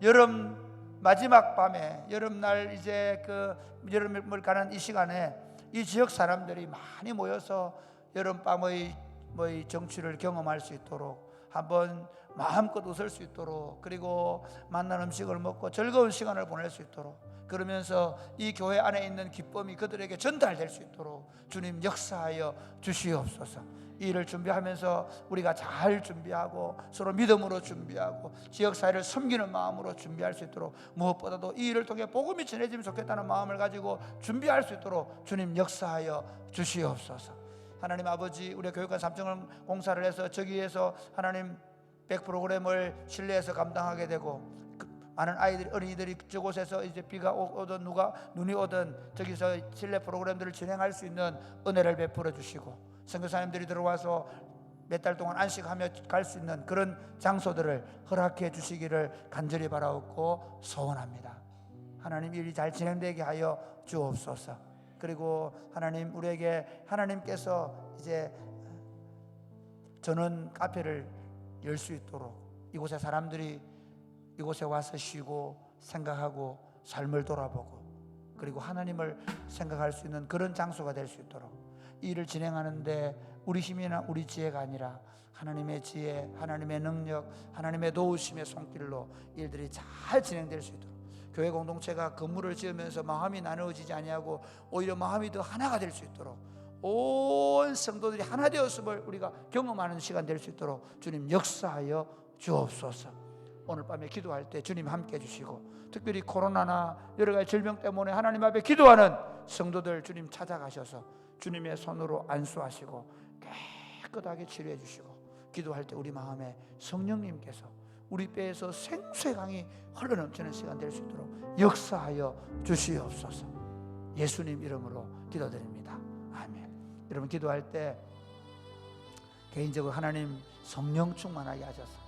S3: 여름 마지막 밤에 여름날 이제 그 여름을 가는 이 시간에 이 지역 사람들이 많이 모여서 여름밤의 정취를 경험할 수 있도록 한번 마음껏 웃을 수 있도록 그리고 맛난 음식을 먹고 즐거운 시간을 보낼 수 있도록 그러면서 이 교회 안에 있는 기쁨이 그들에게 전달될 수 있도록 주님 역사하여 주시옵소서. 이 일을 준비하면서 우리가 잘 준비하고 서로 믿음으로 준비하고 지역사회를 섬기는 마음으로 준비할 수 있도록 무엇보다도 이 일을 통해 복음이 전해지면 좋겠다는 마음을 가지고 준비할 수 있도록 주님 역사하여 주시옵소서. 하나님 아버지 우리 교육관 3층을 공사를 해서 저기에서 하나님 100 프로그램을 실내에서 감당하게 되고 많은 아이들이 어린이들이 저곳에서 이제 비가 오든 눈이 오든 저기서 실내 프로그램들을 진행할 수 있는 은혜를 베풀어 주시고 선교사님들이 들어와서 몇 달 동안 안식하며 갈 수 있는 그런 장소들을 허락해 주시기를 간절히 바라옵고 소원합니다. 하나님 일이 잘 진행되게 하여 주옵소서. 그리고 하나님 우리에게 하나님께서 이제 전원 카페를 열 수 있도록 이곳에 사람들이 이곳에 와서 쉬고 생각하고 삶을 돌아보고 그리고 하나님을 생각할 수 있는 그런 장소가 될 수 있도록 이 일을 진행하는데 우리 힘이나 우리 지혜가 아니라 하나님의 지혜, 하나님의 능력, 하나님의 도우심의 손길로 일들이 잘 진행될 수 있도록 교회 공동체가 건물을 지으면서 마음이 나누어지지 아니하고 오히려 마음이 더 하나가 될 수 있도록 온 성도들이 하나 되었음을 우리가 경험하는 시간 될 수 있도록 주님 역사하여 주옵소서. 오늘 밤에 기도할 때 주님 함께 해주시고 특별히 코로나나 여러 가지 질병 때문에 하나님 앞에 기도하는 성도들 주님 찾아가셔서 주님의 손으로 안수하시고 깨끗하게 치료해 주시고 기도할 때 우리 마음에 성령님께서 우리 뼈에서 생수의 강이 흘러넘치는 시간 될 수 있도록 역사하여 주시옵소서. 예수님 이름으로 기도드립니다. 아멘. 여러분 기도할 때 개인적으로 하나님 성령 충만하게 하셔서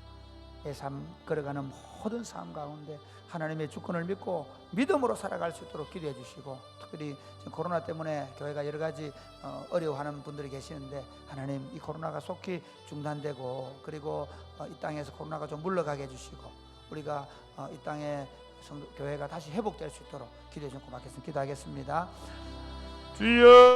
S3: 삶 걸어가는 모든 삶 가운데 하나님의 주권을 믿고 믿음으로 살아갈 수 있도록 기도해 주시고, 특별히 지금 코로나 때문에 교회가 여러 가지 어려워하는 분들이 계시는데 하나님 이 코로나가 속히 중단되고 그리고 이 땅에서 코로나가 좀 물러가게 해주시고 우리가 이 땅에 교회가 다시 회복될 수 있도록 기도해 주시고 고맙겠습니다. 기도하겠습니다.
S4: 주여